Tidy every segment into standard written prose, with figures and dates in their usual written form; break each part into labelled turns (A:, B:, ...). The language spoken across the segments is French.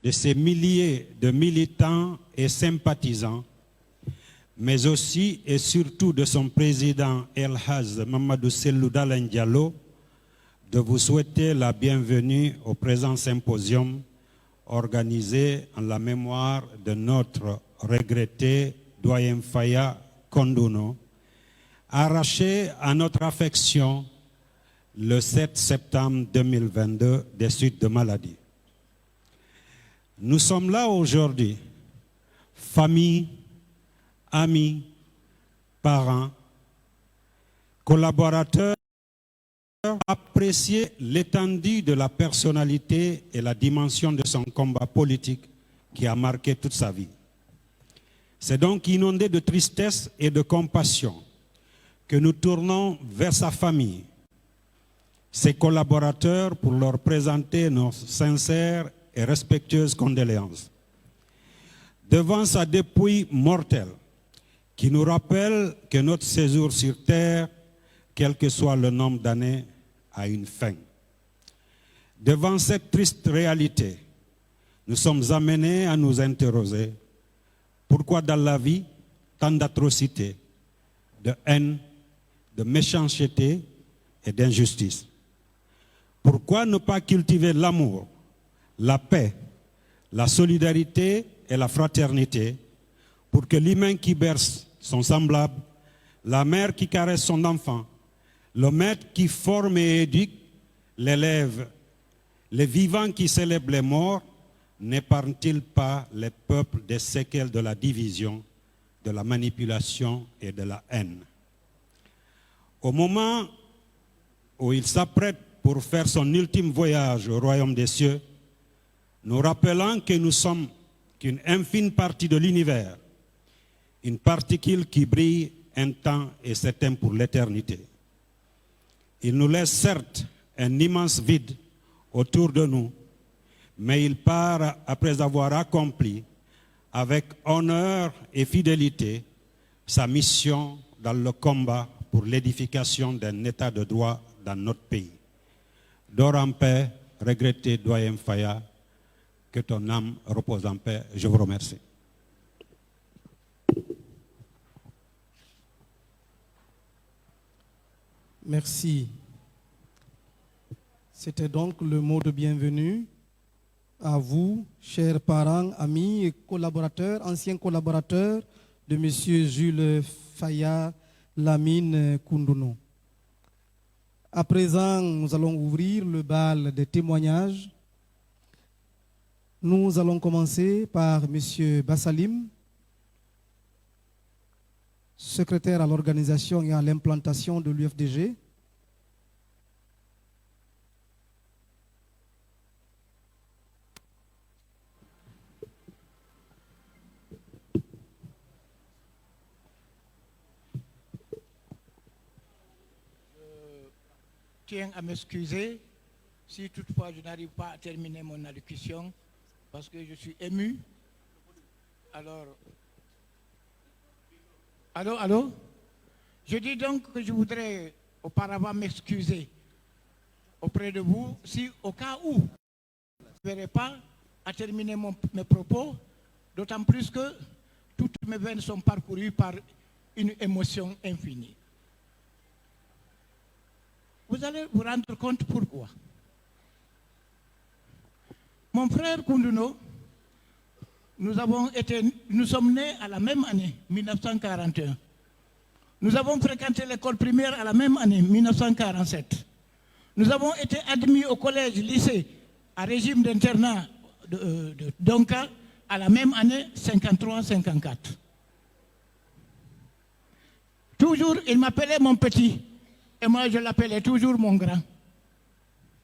A: de ses milliers de militants et sympathisants, mais aussi et surtout de son président El Hadj Mamadou Cellou Dalein Diallo, de vous souhaiter la bienvenue au présent symposium organisé en la mémoire de notre regretté doyen Faya Koundouno, arraché à notre affection le 7 septembre 2022 des suites de maladie. Nous sommes là aujourd'hui, famille, amis, parents, collaborateurs, apprécier l'étendue de la personnalité et la dimension de son combat politique qui a marqué toute sa vie. C'est donc inondé de tristesse et de compassion que nous tournons vers sa famille, ses collaborateurs pour leur présenter nos sincères et respectueuses condoléances. Devant sa dépouille mortelle, qui nous rappelle que notre séjour sur Terre, quel que soit le nombre d'années, a une fin. Devant cette triste réalité, nous sommes amenés à nous interroger pourquoi dans la vie, tant d'atrocités, de haine, de méchanceté et d'injustice. Pourquoi ne pas cultiver l'amour, la paix, la solidarité et la fraternité pour que l'humain qui berce son semblable, la mère qui caresse son enfant, le maître qui forme et éduque l'élève, les vivants qui célèbrent les morts, n'épargne-t-il pas les peuples des séquelles de la division, de la manipulation et de la haine? Au moment où il s'apprête pour faire son ultime voyage au royaume des cieux, nous rappelons que nous sommes qu'une infime partie de l'univers, une particule qui brille un temps et certain pour l'éternité. Il nous laisse certes un immense vide autour de nous, mais il part après avoir accompli avec honneur et fidélité sa mission dans le combat pour l'édification d'un état de droit dans notre pays. Dors en paix, regretté doyen Faya, que ton âme repose en paix. Je vous remercie.
B: Merci. C'était donc le mot de bienvenue à vous, chers parents, amis et collaborateurs, anciens collaborateurs de M. Jules Faya Lamine Koundouno. À présent, nous allons ouvrir le bal des témoignages. Nous allons commencer par M. Bassalim, secrétaire à l'organisation et à l'implantation de l'UFDG.
C: Je tiens à m'excuser si toutefois je n'arrive pas à terminer mon allocution parce que je suis ému. Alors, allô? Je dis donc que je voudrais auparavant m'excuser auprès de vous si au cas où je ne verrai pas à terminer mes propos, d'autant plus que toutes mes veines sont parcourues par une émotion infinie. Vous allez vous rendre compte pourquoi. Mon frère Koundouno, nous sommes nés à la même année, 1941. Nous avons fréquenté l'école primaire à la même année, 1947. Nous avons été admis au collège, lycée, à régime d'internat de Donka à la même année, 53-54. Toujours, il m'appelait mon petit. Et moi, je l'appelais toujours mon grand.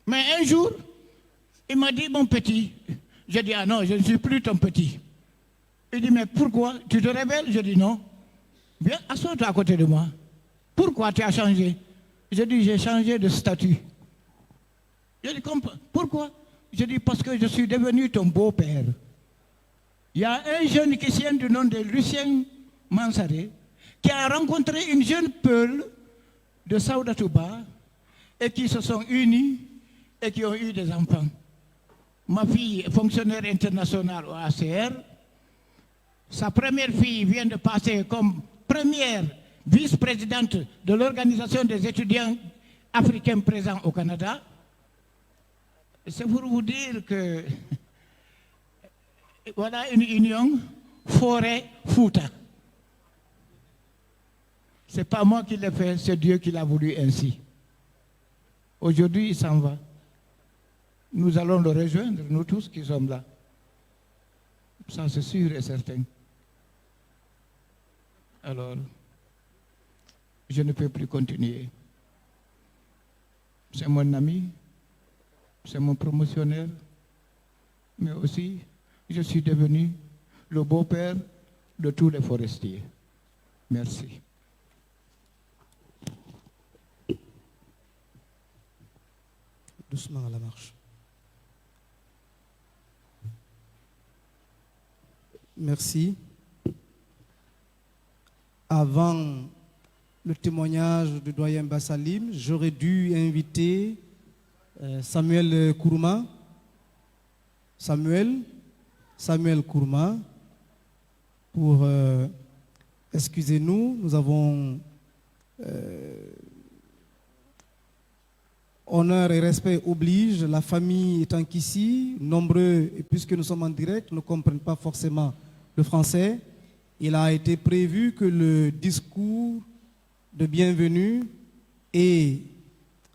C: Mais un jour, il m'a dit, mon petit. J'ai dit, ah non, je ne suis plus ton petit. Il dit, mais pourquoi? Tu te révèles? Je dis, non. Viens, assois-toi à côté de moi. Pourquoi tu as changé? Je dis, j'ai changé de statut. Je dis, pourquoi? Je dis, parce que je suis devenu ton beau-père. Il y a un jeune qui tient du nom de Lucien Mansaré, qui a rencontré une jeune Peul de Saouda Touba et qui se sont unis et qui ont eu des enfants. Ma fille est fonctionnaire internationale au ACR. Sa première fille vient de passer comme première vice-présidente de l'Organisation des étudiants africains présents au Canada. C'est pour vous dire que voilà une union forêt-Fouta. Ce n'est pas moi qui l'ai fait, c'est Dieu qui l'a voulu ainsi. Aujourd'hui, il s'en va. Nous allons le rejoindre, nous tous qui sommes là. Ça, c'est sûr et certain. Alors, je ne peux plus continuer. C'est mon ami, c'est mon promotionnaire, mais aussi, je suis devenu le beau-père de tous les forestiers. Merci.
B: Doucement à la marche. Merci. Avant le témoignage du doyen Bassalim, j'aurais dû inviter Samuel Kourouma. Samuel Kourouma, pour, excusez-nous, nous avons honneur et respect oblige, la famille étant qu'ici, nombreux, et puisque nous sommes en direct, ne comprennent pas forcément le français. Il a été prévu que le discours de bienvenue et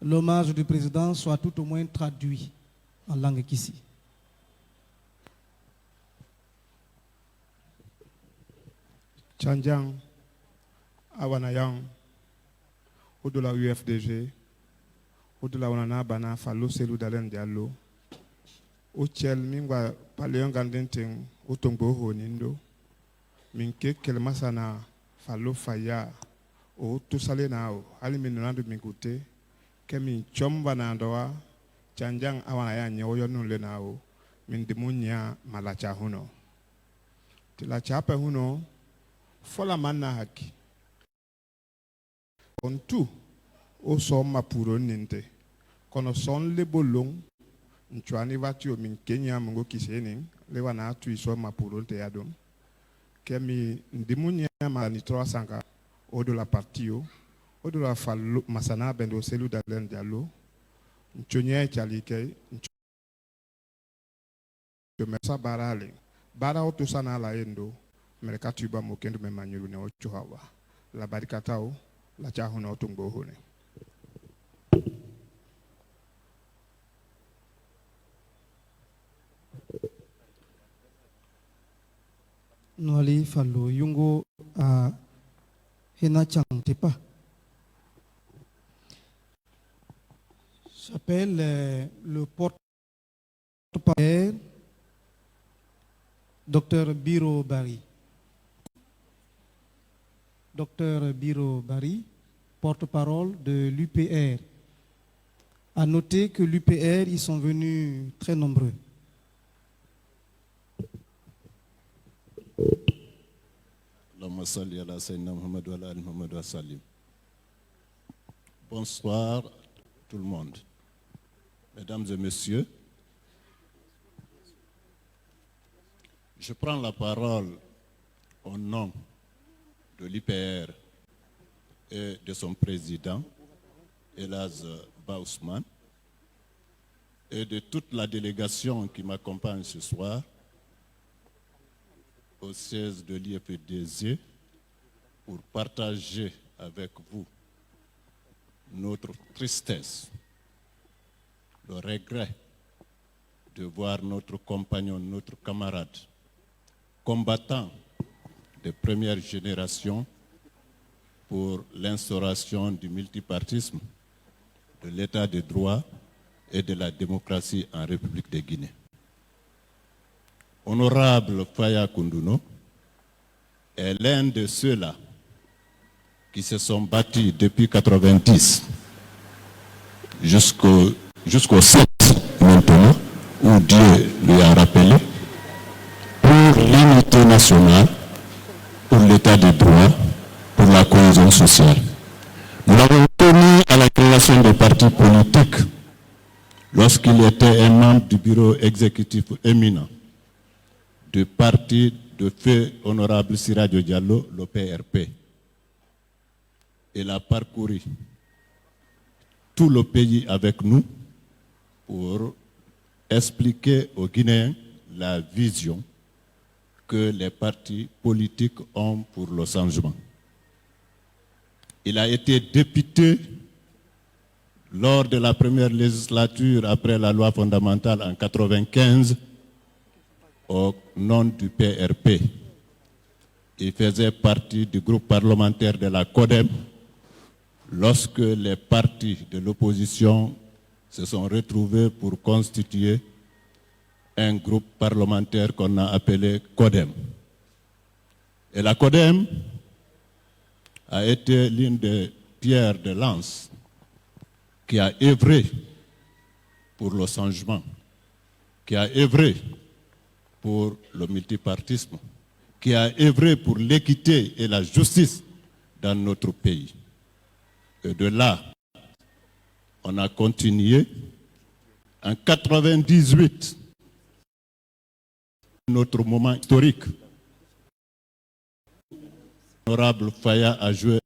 B: l'hommage du président soient tout au moins traduits en langue qu'ici.
D: Tchandjang, Awanayang, au-delà UFDG, au-delà Wanana Bana, Falo Selou Dalen Diallo, au Tchel, Mingwa, Paléon Gandenteng, au Tombo Honindo, Minke Kelmasana, Falo Faya, au Toussalenao, Aliminana de Mingote, Kemi Chombanandoa, Tchandjang Awanayang, Yoyon Lenao, Mindemunia Malachahuno. Tilachape Huno, Fola manna haki. On tout au son ma pour ninte. Kono son le bolong. Nchuani vatu min Kenya mungo kisening. Le wana tu iso ma pour te adom. Kemi ndimunya ma ni 300 au de la partie au de la fallo masana bendo selu dalen diallo. Nchunya chalike. Nchumesa barale. Bara otu sana la endo. Mereka tuba mokendo me manyuru ne ochuhawa la barikatao la chahuna otumbo hone.
B: Noali Fallo Yungo à Henachang Tepa. J'appelle le porte-parole Dr Biro Bari. Dr Biro Bari, porte-parole de l'UPR. À noter que l'UPR, ils sont venus très nombreux.
E: Bonsoir tout le monde. Mesdames et messieurs, je prends la parole au nom de l'IPR et de son président, Elhaz Ba Ousmane, et de toute la délégation qui m'accompagne ce soir au siège de l'IEPDZ pour partager avec vous notre tristesse, le regret de voir notre compagnon, notre camarade, combattant de première génération pour l'instauration du multipartisme, de l'état de droit et de la démocratie en République de Guinée. Honorable Faya Koundouno est l'un de ceux-là qui se sont battus depuis 90 jusqu'au 7 maintenant, où Dieu lui a rappelé, pour l'unité nationale, pour l'état de droit, pour la cohésion sociale. Nous l'avons tenu à la création des partis politiques lorsqu'il était un membre du bureau exécutif éminent du parti de feu honorable Siradio Diallo, le PRP. Il a parcouru tout le pays avec nous pour expliquer aux Guinéens la vision que les partis politiques ont pour le changement. Il a été député lors de la première législature après la loi fondamentale en 1995 au nom du PRP. Il faisait partie du groupe parlementaire de la CODEM lorsque les partis de l'opposition se sont retrouvés pour constituer un groupe parlementaire qu'on a appelé CODEM. Et la CODEM a été l'une des pierres de lance qui a œuvré pour le changement, qui a œuvré pour le multipartisme, qui a œuvré pour l'équité et la justice dans notre pays. Et de là, on a continué. En 1998, notre moment historique, l'honorable Faya a joué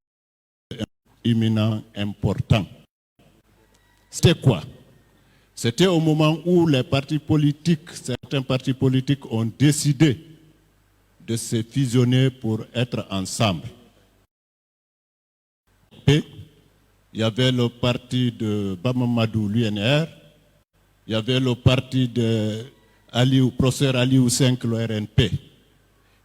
E: un éminent important. C'était quoi? C'était au moment où les partis politiques, certains partis politiques ont décidé de se fusionner pour être ensemble. Et il y avait le parti de Bamamadou, l'UNR, il y avait le parti de professeur Aliou 5, le RNP.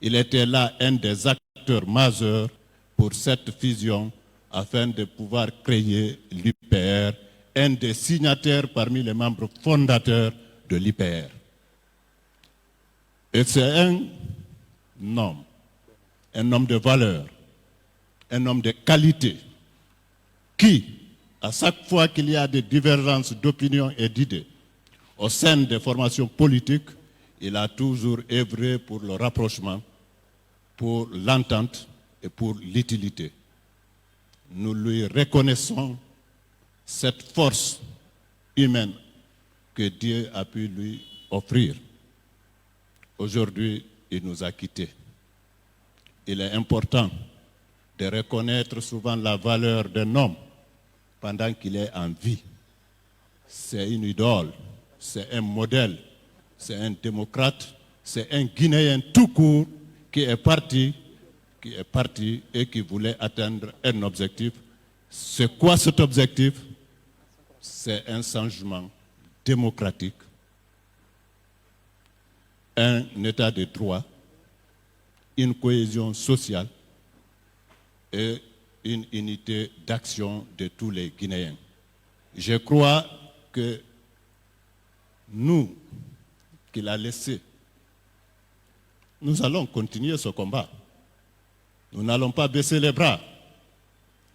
E: Il était là un des acteurs majeurs pour cette fusion afin de pouvoir créer l'UPR, un des signataires parmi les membres fondateurs de l'UPR. Et c'est un homme de valeur, un homme de qualité, qui, à chaque fois qu'il y a des divergences d'opinion et d'idées au sein des formations politiques, il a toujours œuvré pour le rapprochement, pour l'entente et pour l'utilité. Nous lui reconnaissons cette force humaine que Dieu a pu lui offrir. Aujourd'hui, il nous a quittés. Il est important de reconnaître souvent la valeur d'un homme pendant qu'il est en vie. C'est une idole, c'est un modèle, c'est un démocrate, c'est un Guinéen tout court qui est parti et qui voulait atteindre un objectif. C'est quoi cet objectif? C'est un changement démocratique, un état de droit, une cohésion sociale et une unité d'action de tous les Guinéens. Je crois que nous, qu'il a laissé, nous allons continuer ce combat. Nous n'allons pas baisser les bras.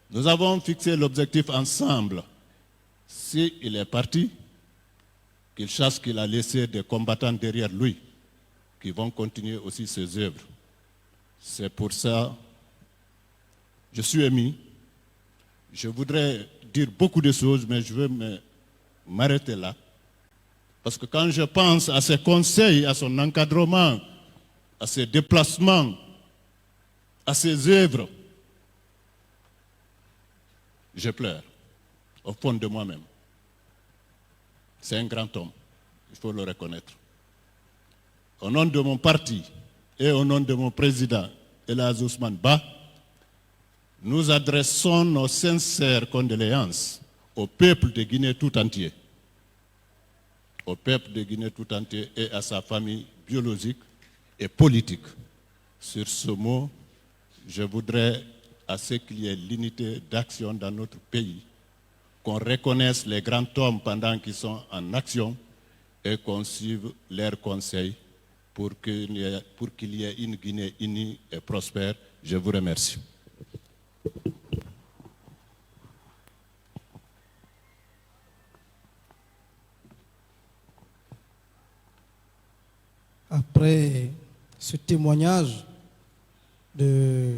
E: Nous avons fixé l'objectif ensemble. S'il est parti, qu'il sache qu'il a laissé des combattants derrière lui qui vont continuer aussi ses œuvres. C'est pour ça que je suis ému. Je voudrais dire beaucoup de choses, mais je veux m'arrêter là. Parce que quand je pense à ses conseils, à son encadrement, à ses déplacements, à ses œuvres, je pleure au fond de moi-même. C'est un grand homme, il faut le reconnaître. Au nom de mon parti et au nom de mon président, Elhadji Ousmane Bah, nous adressons nos sincères condoléances au peuple de Guinée tout entier. Au peuple de Guinée tout entier et à sa famille biologique et politique. Sur ce mot, je voudrais à ce qu'il y ait l'unité d'action dans notre pays, qu'on reconnaisse les grands hommes pendant qu'ils sont en action et qu'on suive leurs conseils pour qu'il y ait une Guinée unie et prospère. Je vous remercie.
B: Après ce témoignage de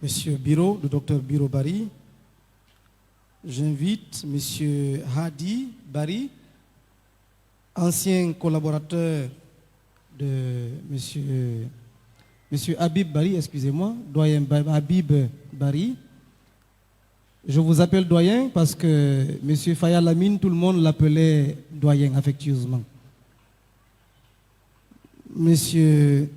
B: M. Biro, le docteur Biro Bari, j'invite M. Hadi Bari, ancien collaborateur de Monsieur Habib Bari, excusez-moi, doyen Habib Bari. Je vous appelle doyen parce que M. Faya Lamine, tout le monde l'appelait doyen affectueusement. Monsieur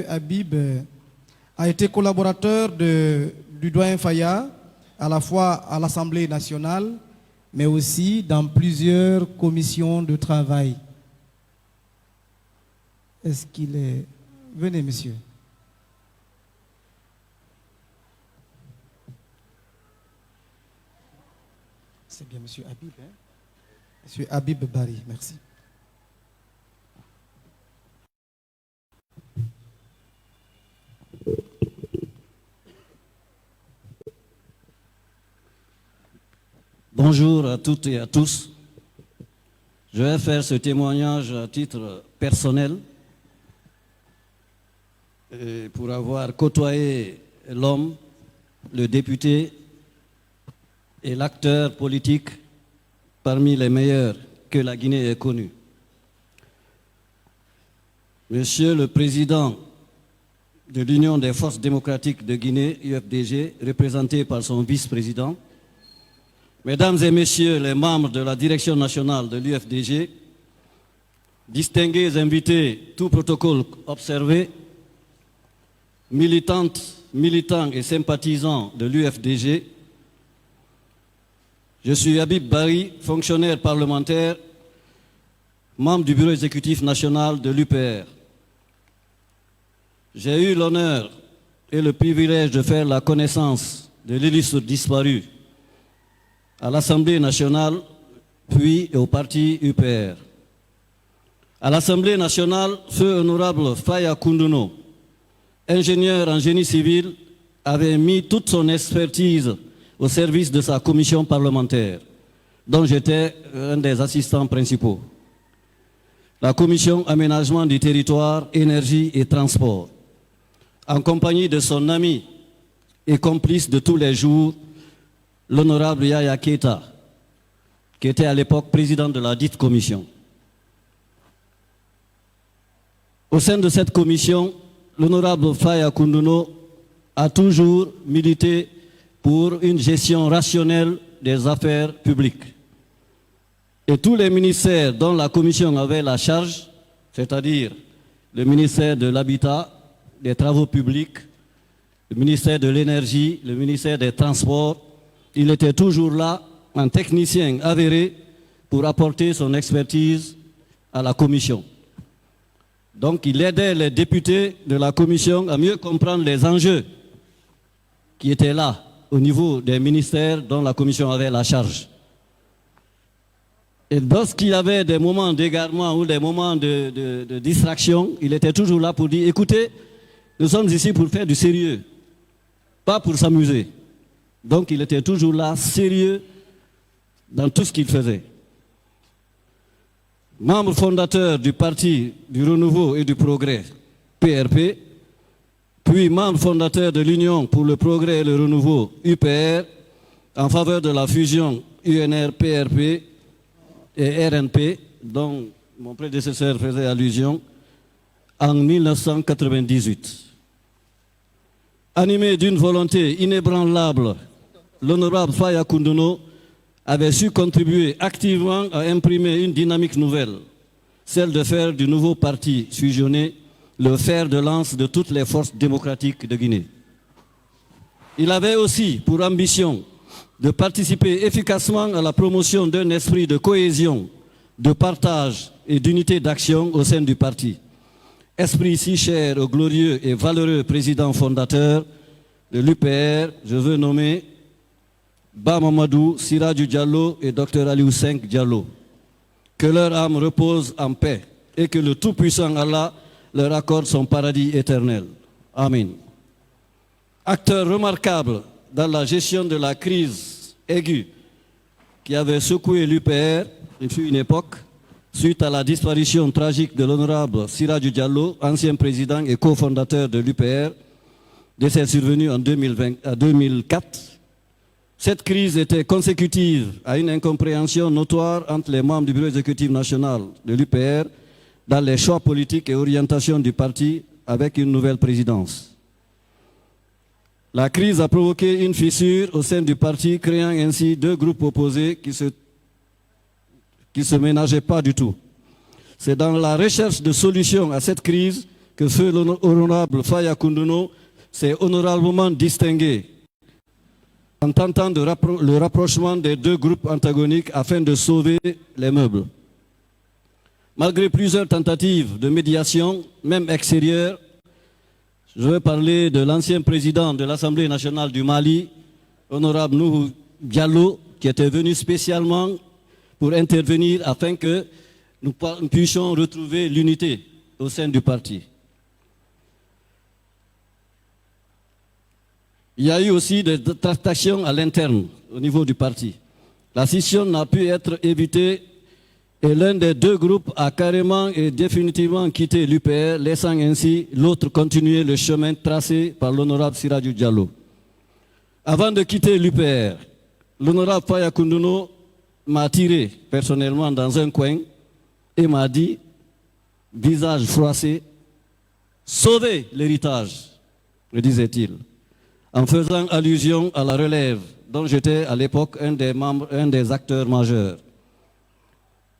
B: Habib a été collaborateur du doyen Faya, à la fois à l'Assemblée nationale, mais aussi dans plusieurs commissions de travail. Est-ce qu'il est... Venez, monsieur. C'est bien, monsieur Habib. Hein? Monsieur Habib Bari, merci.
F: Bonjour à toutes et à tous. Je vais faire ce témoignage à titre personnel et pour avoir côtoyé l'homme, le député et l'acteur politique parmi les meilleurs que la Guinée ait connus. Monsieur le Président de l'Union des forces démocratiques de Guinée, UFDG, représenté par son vice-président, Mesdames et Messieurs les membres de la direction nationale de l'UFDG, distingués invités, tout protocole observé, militantes, militants et sympathisants de l'UFDG, je suis Habib Bari, fonctionnaire parlementaire, membre du bureau exécutif national de l'UPR. J'ai eu l'honneur et le privilège de faire la connaissance de l'illustre disparu à l'Assemblée nationale, puis au parti UPR. À l'Assemblée nationale, feu honorable Faya Koundouno, ingénieur en génie civil, avait mis toute son expertise au service de sa commission parlementaire, dont j'étais un des assistants principaux. La commission aménagement du territoire, énergie et transport, en compagnie de son ami et complice de tous les jours, l'honorable Yaya Keita, qui était à l'époque président de la dite commission. Au sein de cette commission, l'honorable Faya Koundouno a toujours milité pour une gestion rationnelle des affaires publiques. Et tous les ministères dont la commission avait la charge, c'est-à-dire le ministère de l'Habitat, des Travaux publics, le ministère de l'Énergie, le ministère des Transports, il était toujours là, un technicien avéré, pour apporter son expertise à la commission. Donc il aidait les députés de la commission à mieux comprendre les enjeux qui étaient là au niveau des ministères dont la commission avait la charge. Et lorsqu'il y avait des moments d'égarement ou des moments de distraction, il était toujours là pour dire, écoutez, nous sommes ici pour faire du sérieux, pas pour s'amuser. Donc il était toujours là, sérieux dans tout ce qu'il faisait. Membre fondateur du Parti du Renouveau et du Progrès, PRP, puis membre fondateur de l'Union pour le Progrès et le Renouveau, UPR, en faveur de la fusion UNR-PRP et RNP, dont mon prédécesseur faisait allusion, en 1998. Animé d'une volonté inébranlable, l'honorable Faya Koundouno avait su contribuer activement à imprimer une dynamique nouvelle, celle de faire du nouveau parti fusionné le fer de lance de toutes les forces démocratiques de Guinée. Il avait aussi pour ambition de participer efficacement à la promotion d'un esprit de cohésion, de partage et d'unité d'action au sein du parti. Esprit si cher au glorieux et valeureux président fondateur de l'UPR, je veux nommer Ba Mamadou, Siraju Diallo et Dr Aliou Senk Diallo. Que leur âme repose en paix et que le Tout-Puissant Allah leur accorde son paradis éternel. Amen. Acteur remarquable dans la gestion de la crise aiguë qui avait secoué l'UPR, il fut une époque, suite à la disparition tragique de l'honorable Siraju Diallo, ancien président et cofondateur de l'UPR, décès survenu en 2004. Cette crise était consécutive à une incompréhension notoire entre les membres du bureau exécutif national de l'UPR dans les choix politiques et orientations du parti avec une nouvelle présidence. La crise a provoqué une fissure au sein du parti, créant ainsi deux groupes opposés qui se ménageaient pas du tout. C'est dans la recherche de solutions à cette crise que feu l'honorable Faya Koundouno s'est honorablement distingué en tentant le rapprochement des deux groupes antagoniques afin de sauver les meubles. Malgré plusieurs tentatives de médiation, même extérieures, je veux parler de l'ancien président de l'Assemblée nationale du Mali, honorable Nuhu Diallo, qui était venu spécialement pour intervenir afin que nous puissions retrouver l'unité au sein du parti. Il y a eu aussi des tractations à l'interne au niveau du parti. La scission n'a pu être évitée et l'un des deux groupes a carrément et définitivement quitté l'UPR, laissant ainsi l'autre continuer le chemin tracé par l'honorable Siradjou Diallo. Avant de quitter l'UPR, l'honorable Faya Koundouno m'a tiré personnellement dans un coin et m'a dit, visage froissé, « Sauvez l'héritage », me disait-il, en faisant allusion à la relève dont j'étais à l'époque un des acteurs majeurs.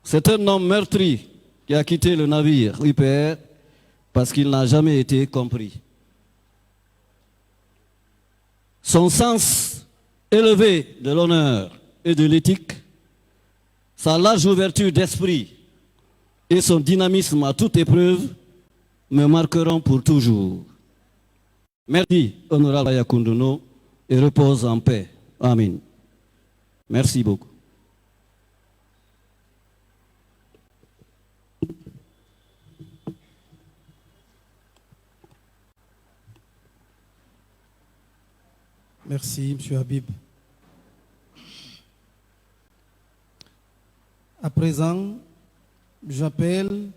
F: C'est un homme meurtri qui a quitté le navire UPR parce qu'il n'a jamais été compris. Son sens élevé de l'honneur et de l'éthique, sa large ouverture d'esprit et son dynamisme à toute épreuve me marqueront pour toujours. Merci, honorable Faya Koundouno, et repose en paix. Amen. Merci beaucoup.
B: Merci, M. Habib. À présent, j'appelle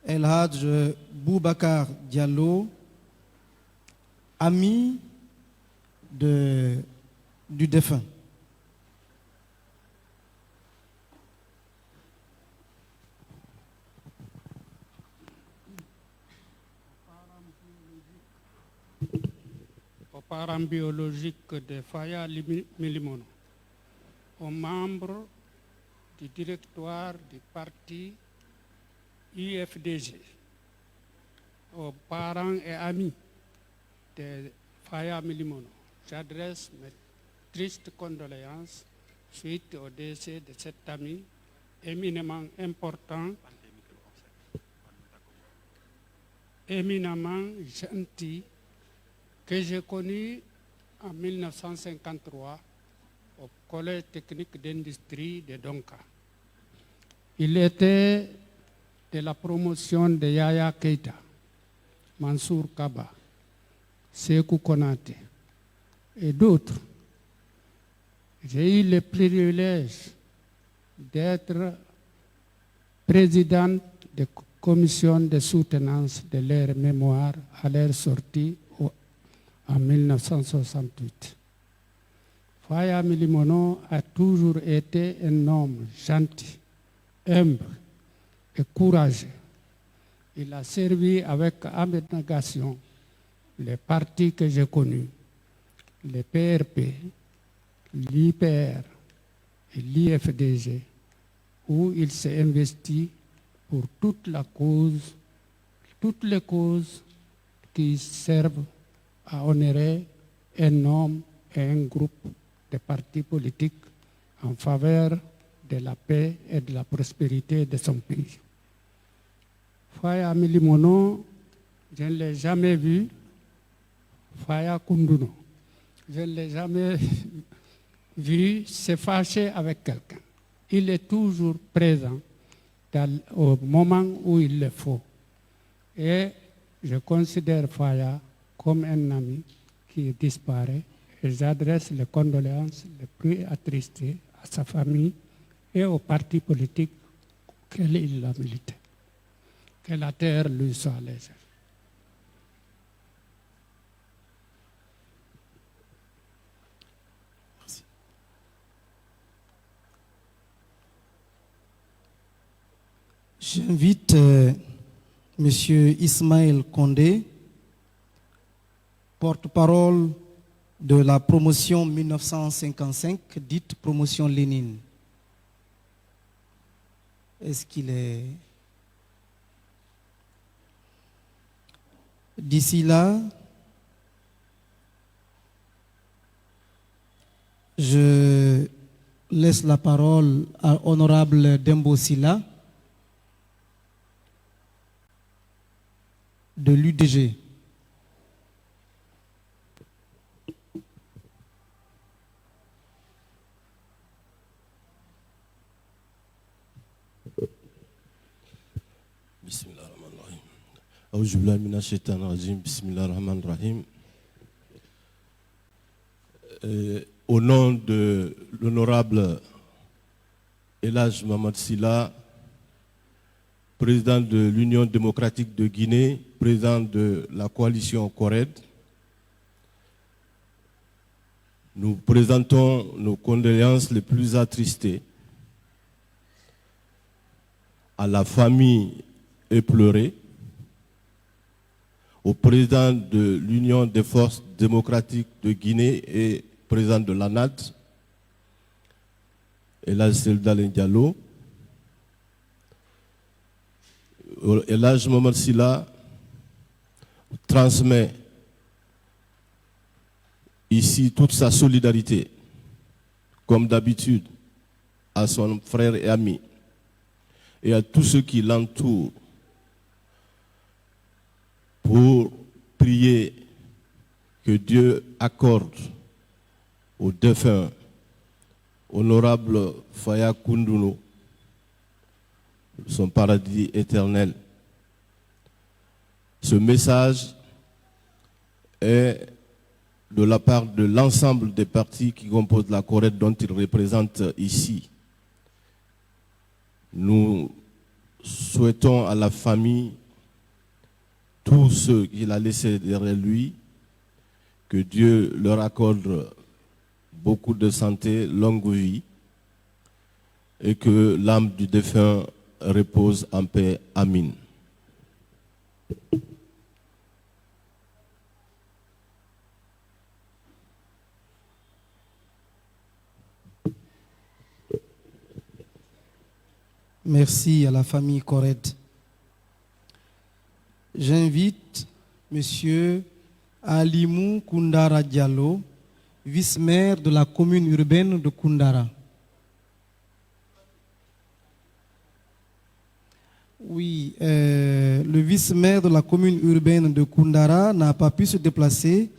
B: El Hadj Boubacar Diallo, ami du défunt.
G: Aux parents biologiques de Faya Milimono, aux membres du directoire du parti UFDG, aux parents et amis de Faya Milimono, j'adresse mes tristes condoléances suite au décès de cet ami éminemment important, éminemment gentil, que j'ai connu en 1953 au Collège technique d'industrie de Donka. Il était de la promotion de Yaya Keita, Mansour Kaba, Sékou Konaté et d'autres. J'ai eu le privilège d'être président de commission de soutenance de leur mémoire à leur sortie en 1968. Faya Milimono a toujours été un homme gentil, humble et courageux. Il a servi avec abnégation les partis que j'ai connus, le PRP, l'IPR et l'IFDG, où il s'est investi pour toutes les causes qui servent à honorer un homme et un groupe de partis politiques en faveur de la paix et de la prospérité de son pays. Faya Milimono, je ne l'ai jamais vu. Faya Koundouno, je ne l'ai jamais vu se fâcher avec quelqu'un. Il est toujours présent au moment où il le faut. Et je considère Faya comme un ami qui disparaît et j'adresse les condoléances les plus attristées à sa famille et au parti politique qu'il a milité. Que la terre lui soit légère.
B: J'invite M. Ismaël Condé, porte-parole de la promotion 1955, dite promotion Lénine. Est-ce qu'il est... D'ici là, je laisse la parole à Honorable Dembo Silla de l'UDG.
H: Bismillahirrahmanirrahim. Au nom de l'honorable Elhadj Mamad Silla, président de l'Union démocratique de Guinée, président de la coalition CORED, nous présentons nos condoléances les plus attristées à la famille éplorée, au président de l'Union des forces démocratiques de Guinée et président de l'ANAD, Elhadj Seldalen Diallo. Elhadj Mamad Silla transmet ici toute sa solidarité, comme d'habitude, à son frère et ami et à tous ceux qui l'entourent, pour prier que Dieu accorde au défunt honorable Faya Koundouno son paradis éternel. Ce message est de la part de l'ensemble des partis qui composent la CORED dont il représente ici. Nous souhaitons à la famille, tous ceux qu'il a laissés derrière lui, que Dieu leur accorde beaucoup de santé, longue vie, et que l'âme du défunt repose en paix. Amin.
B: Merci à la famille CORED. J'invite M. Alimou Koundara Diallo, vice-maire de la commune urbaine de Koundara. Oui, le vice-maire de la commune urbaine de Koundara n'a pas pu se déplacer.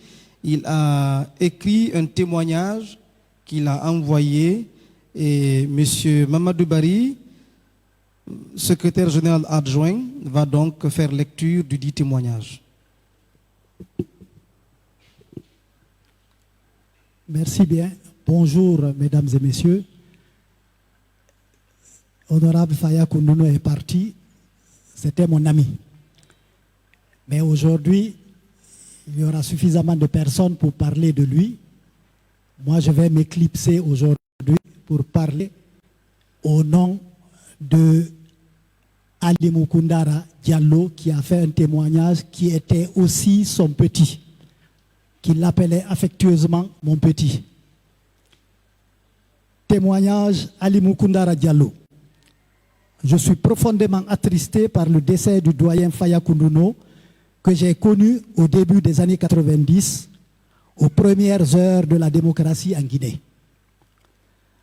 B: Il a écrit un témoignage qu'il a envoyé et M. Mamadou Bari, secrétaire général adjoint, va donc faire lecture du dit témoignage.
I: Merci bien. Bonjour, mesdames et messieurs. Honorable Faya Koundouno est parti. C'était mon ami. Mais aujourd'hui, il y aura suffisamment de personnes pour parler de lui. Moi, je vais m'éclipser aujourd'hui pour parler au nom de Alimou Koundara Diallo, qui a fait un témoignage qui était aussi son petit, qu'il l'appelait affectueusement mon petit. Témoignage Alimou Koundara Diallo. Je suis profondément attristé par le décès du doyen Faya Koundouno, que j'ai connu au début des années 90, aux premières heures de la démocratie en Guinée.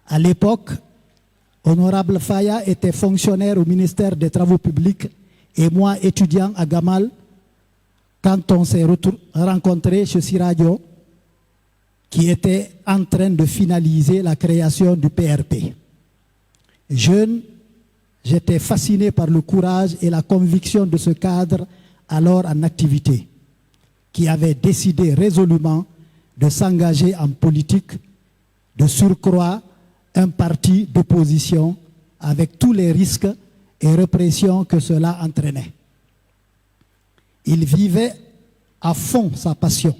I: À l'époque, Honorable Faya était fonctionnaire au ministère des Travaux publics et moi étudiant à Gamal quand on s'est rencontrés chez Siradio, qui était en train de finaliser la création du PRP. Jeune, j'étais fasciné par le courage et la conviction de ce cadre alors en activité, qui avait décidé résolument de s'engager en politique, de surcroît un parti d'opposition avec tous les risques et répressions que cela entraînait. Il vivait à fond sa passion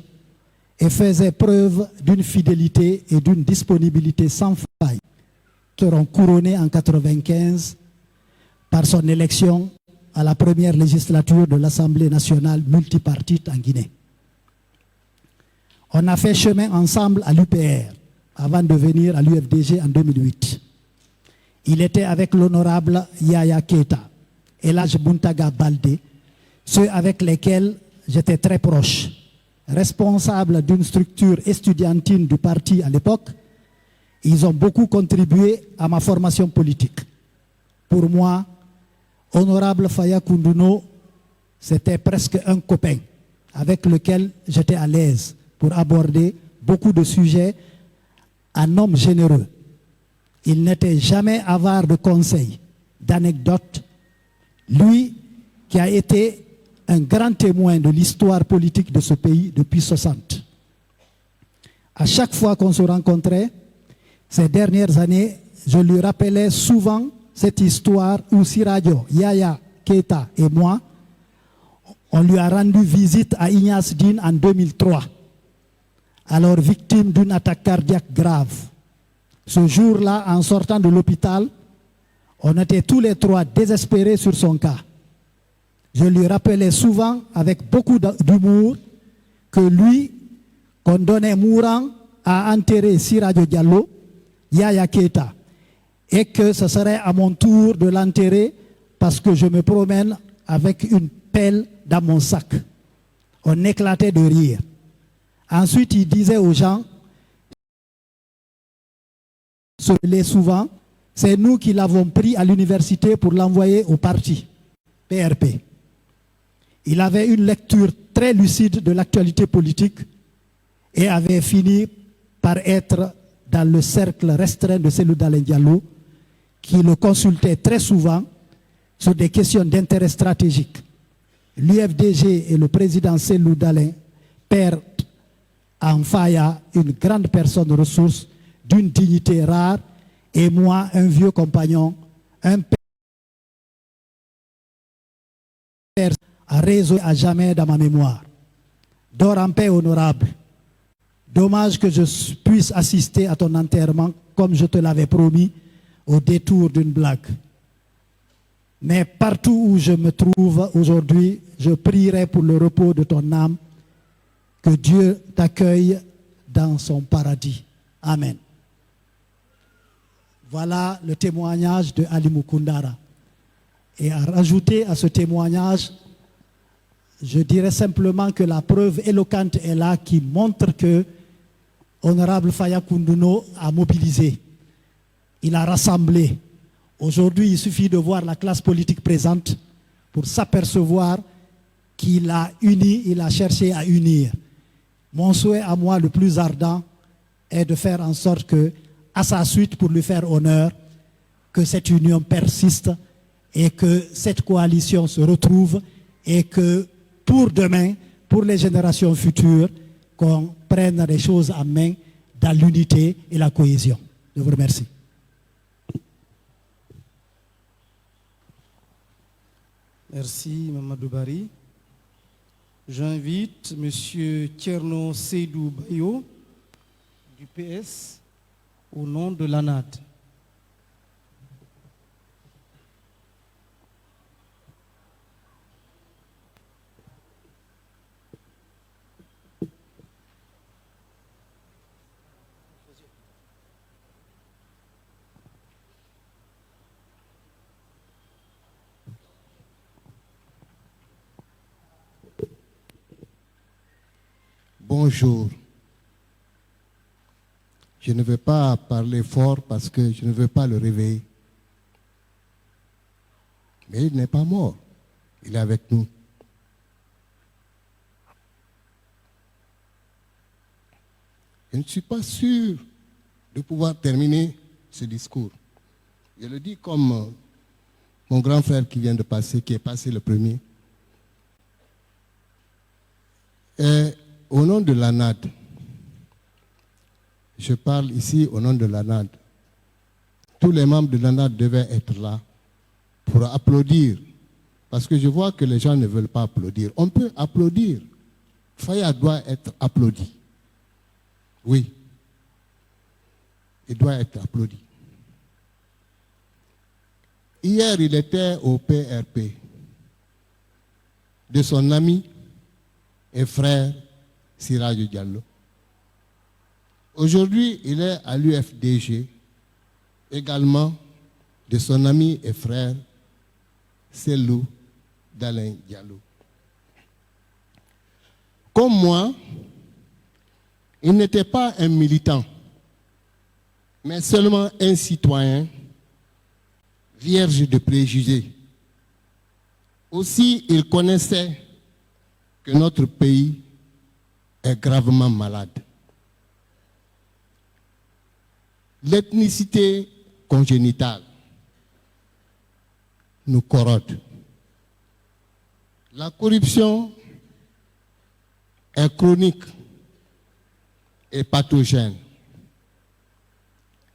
I: et faisait preuve d'une fidélité et d'une disponibilité sans faille, qui seront couronnées en 1995 par son élection à la première législature de l'Assemblée nationale multipartite en Guinée. On a fait chemin ensemble à l'UPR avant de venir à l'UFDG en 2008. Il était avec l'honorable Yaya Keita et l'âge Buntaga Baldé, ceux avec lesquels j'étais très proche. Responsable d'une structure estudiantine du parti à l'époque, ils ont beaucoup contribué à ma formation politique. Pour moi, honorable Faya Koundouno, c'était presque un copain avec lequel j'étais à l'aise pour aborder beaucoup de sujets. Un homme généreux. Il n'était jamais avare de conseils, d'anecdotes. Lui qui a été un grand témoin de l'histoire politique de ce pays depuis 60. À chaque fois qu'on se rencontrait, ces dernières années, je lui rappelais souvent cette histoire où Siradio, Yaya, Keita et moi, on lui a rendu visite à Ignace Dine en 2003, alors victime d'une attaque cardiaque grave. Ce jour-là, en sortant de l'hôpital, on était tous les trois désespérés sur son cas. Je lui rappelais souvent, avec beaucoup d'humour, que lui, qu'on donnait mourant, a enterré Siradio Diallo, Yaya Keita, et que ce serait à mon tour de l'enterrer parce que je me promène avec une pelle dans mon sac. On éclatait de rire. Ensuite, il disait aux gens, souvent, c'est nous qui l'avons pris à l'université pour l'envoyer au parti, PRP. Il avait une lecture très lucide de l'actualité politique et avait fini par être dans le cercle restreint de Cellou Dalein Diallo, qui le consultait très souvent sur des questions d'intérêt stratégique. L'UFDG et le président Cellou Dalein perdent en Faya une grande personne ressource d'une dignité rare, et moi, un vieux compagnon, un père a résonné à jamais dans ma mémoire. Dors en paix, honorable. Dommage que je puisse assister à ton enterrement comme je te l'avais promis au détour d'une blague. Mais partout où je me trouve aujourd'hui, je prierai pour le repos de ton âme, que Dieu t'accueille dans son paradis. Amen. Voilà le témoignage de Ali Mukundara. Et à rajouter à ce témoignage, je dirais simplement que la preuve éloquente est là qui montre que Honorable Faya Koundouno a mobilisé. Il a rassemblé. Aujourd'hui, il suffit de voir la classe politique présente pour s'apercevoir qu'il a uni, il a cherché à unir. Mon souhait à moi le plus ardent est de faire en sorte que, à sa suite, pour lui faire honneur, que cette union persiste et que cette coalition se retrouve et que pour demain, pour les générations futures, qu'on prenne les choses en main dans l'unité et la cohésion. Je vous remercie.
B: Merci, Mamadou Bari. J'invite M. Tcherno Seydou Bayo du PS au nom de l'ANAD.
J: Bonjour. Je ne vais pas parler fort parce que je ne veux pas le réveiller. Mais il n'est pas mort. Il est avec nous. Je ne suis pas sûr de pouvoir terminer ce discours. Je le dis comme mon grand frère qui vient de passer, qui est passé le premier. Et au nom de l'ANAD, je parle ici au nom de l'ANAD. Tous les membres de l'ANAD devaient être là pour applaudir. Parce que je vois que les gens ne veulent pas applaudir. On peut applaudir. Faya doit être applaudi. Oui. Il doit être applaudi. Hier, il était au PRP de son ami et frère Siraju Diallo. Aujourd'hui, il est à l'UFDG, également de son ami et frère Selou Dalein Diallo. Comme moi, il n'était pas un militant, mais seulement un citoyen vierge de préjugés. Aussi, il connaissait que notre pays est gravement malade. L'ethnicité congénitale nous corrode. La corruption est chronique et pathogène.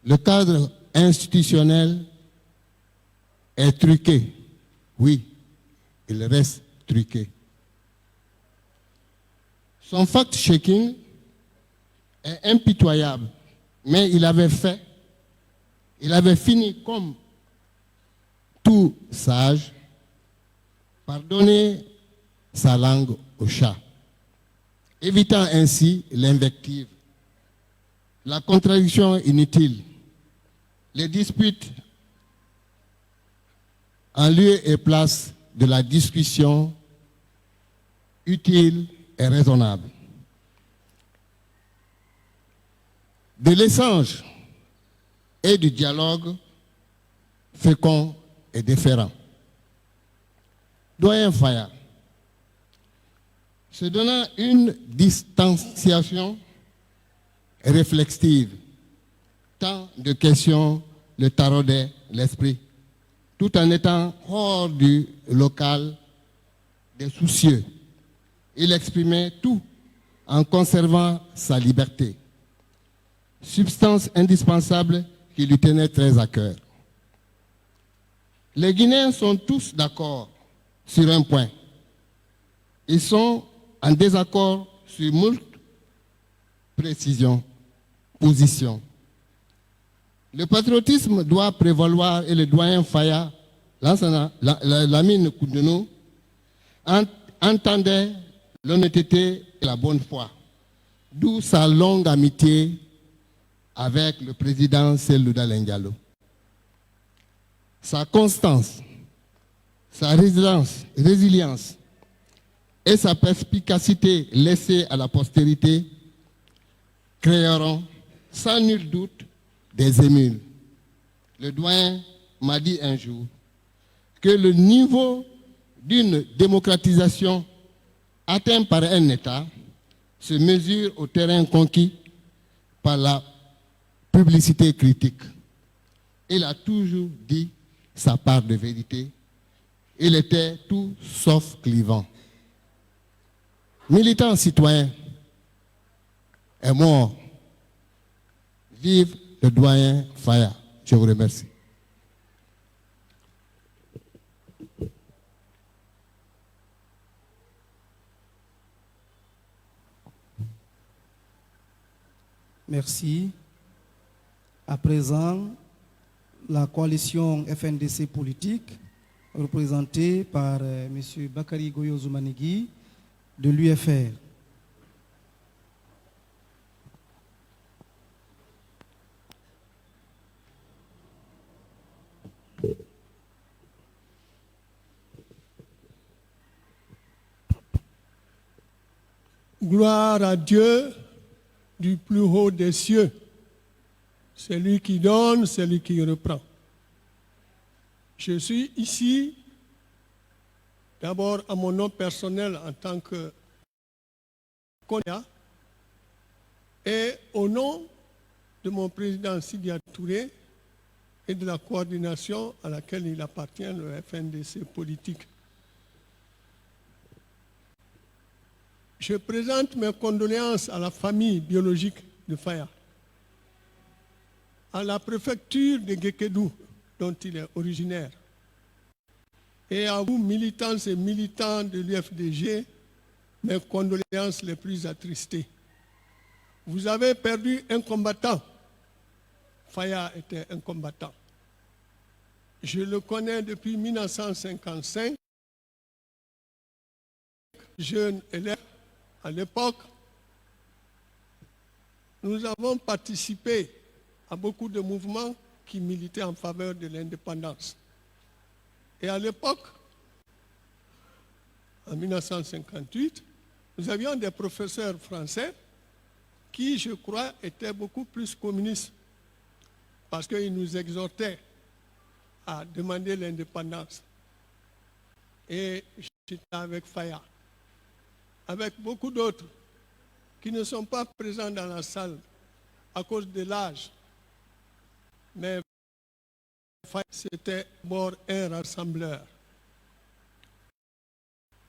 J: Le cadre institutionnel est truqué. Oui, il reste truqué. Son fact-checking est impitoyable, mais il avait fini comme tout sage par donner sa langue au chat, évitant ainsi l'invective, la contradiction inutile, les disputes en lieu et place de la discussion utile et raisonnable. De l'échange et du dialogue fécond et déférent. Doyen Faya, se donnant une distanciation réflexive, tant de questions le taraudaient l'esprit, tout en étant hors du local des soucieux. Il exprimait tout en conservant sa liberté, substance indispensable qui lui tenait très à cœur. Les Guinéens sont tous d'accord sur un point. Ils sont en désaccord sur moult positions. Le patriotisme doit prévaloir et le doyen Faya, Lamine Koundounou, entendait l'honnêteté et la bonne foi, d'où sa longue amitié avec le président Selou Dalein Diallo. Sa constance, sa résilience et sa perspicacité laissée à la postérité créeront sans nul doute des émules. Le doyen m'a dit un jour que le niveau d'une démocratisation atteint par un État se mesure au terrain conquis par la publicité critique. Il a toujours dit sa part de vérité. Il était tout sauf clivant. Militant citoyen est mort. Vive le doyen Faya. Je vous remercie.
B: Merci. À présent, la coalition FNDC politique, représentée par M. Bakary Goyo Zoumanigui de l'UFR.
K: Gloire à Dieu du plus haut des cieux. C'est lui qui donne, c'est lui qui reprend. Je suis ici, d'abord à mon nom personnel en tant que Konya, et au nom de mon président Sidia Touré et de la coordination à laquelle il appartient, le FNDC politique. Je présente mes condoléances à la famille biologique de Faya, à la préfecture de Guékédou, dont il est originaire, et à vous, militants et militants de l'UFDG, mes condoléances les plus attristées. Vous avez perdu un combattant. Faya était un combattant. Je le connais depuis 1955. Jeune élève à l'époque. Nous avons participé à beaucoup de mouvements qui militaient en faveur de l'indépendance. Et à l'époque, en 1958, nous avions des professeurs français qui, je crois, étaient beaucoup plus communistes parce qu'ils nous exhortaient à demander l'indépendance. Et j'étais avec Faya, avec beaucoup d'autres qui ne sont pas présents dans la salle à cause de l'âge. Mais c'était d'abord un rassembleur.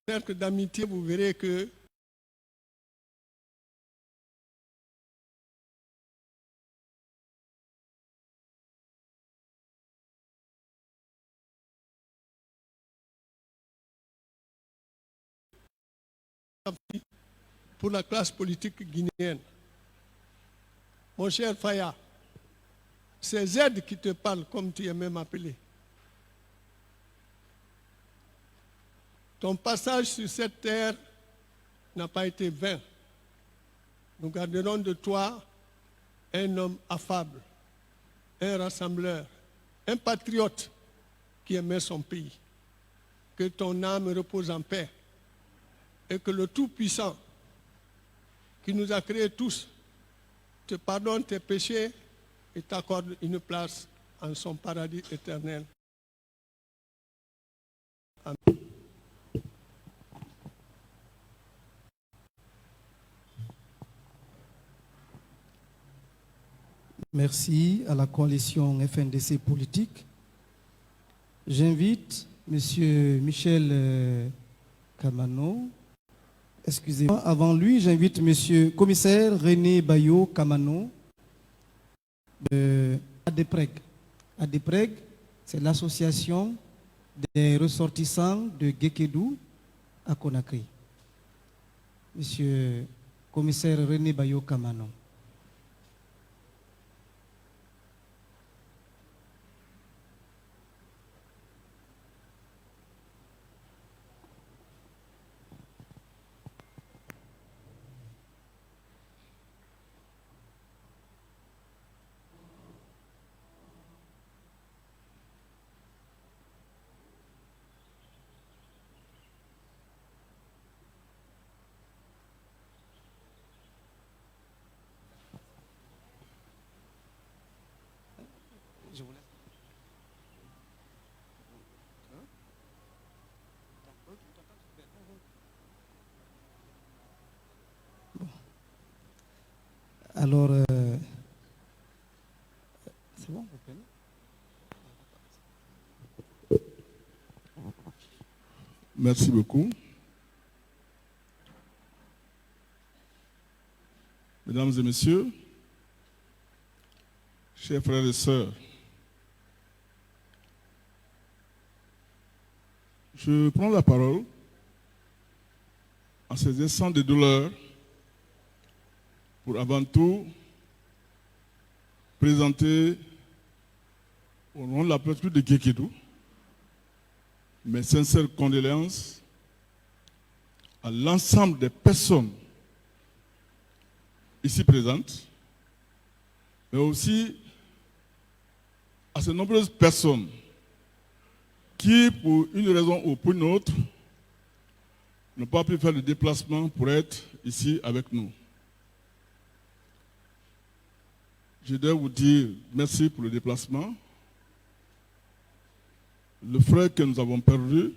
K: Cercle d'amitié, vous verrez que pour la classe politique guinéenne. Mon cher Faya, c'est Z qui te parle comme tu es même appelé. Ton passage sur cette terre n'a pas été vain. Nous garderons de toi un homme affable, un rassembleur, un patriote qui aimait son pays. Que ton âme repose en paix et que le Tout-Puissant qui nous a créés tous te pardonne tes péchés et t'accorde une place en son paradis éternel. Amen.
B: Merci à la coalition FNDC politique. J'invite M. Michel Kamano. Excusez-moi, avant lui, j'invite M. Commissaire René Bayo Kamano de ADEPREG. ADEPREG, c'est l'association des ressortissants de Guékédou à Conakry. M. Commissaire René Bayo Kamano. Alors, c'est bon, vous prenez.
L: Merci beaucoup. Mesdames et messieurs, chers frères et sœurs, je prends la parole en ces instants de douleur pour avant tout présenter au nom de la préfecture de Guékédou mes sincères condoléances à l'ensemble des personnes ici présentes, mais aussi à ces nombreuses personnes qui, pour une raison ou pour une autre, n'ont pas pu faire le déplacement pour être ici avec nous. Je dois vous dire merci pour le déplacement. Le frère que nous avons perdu,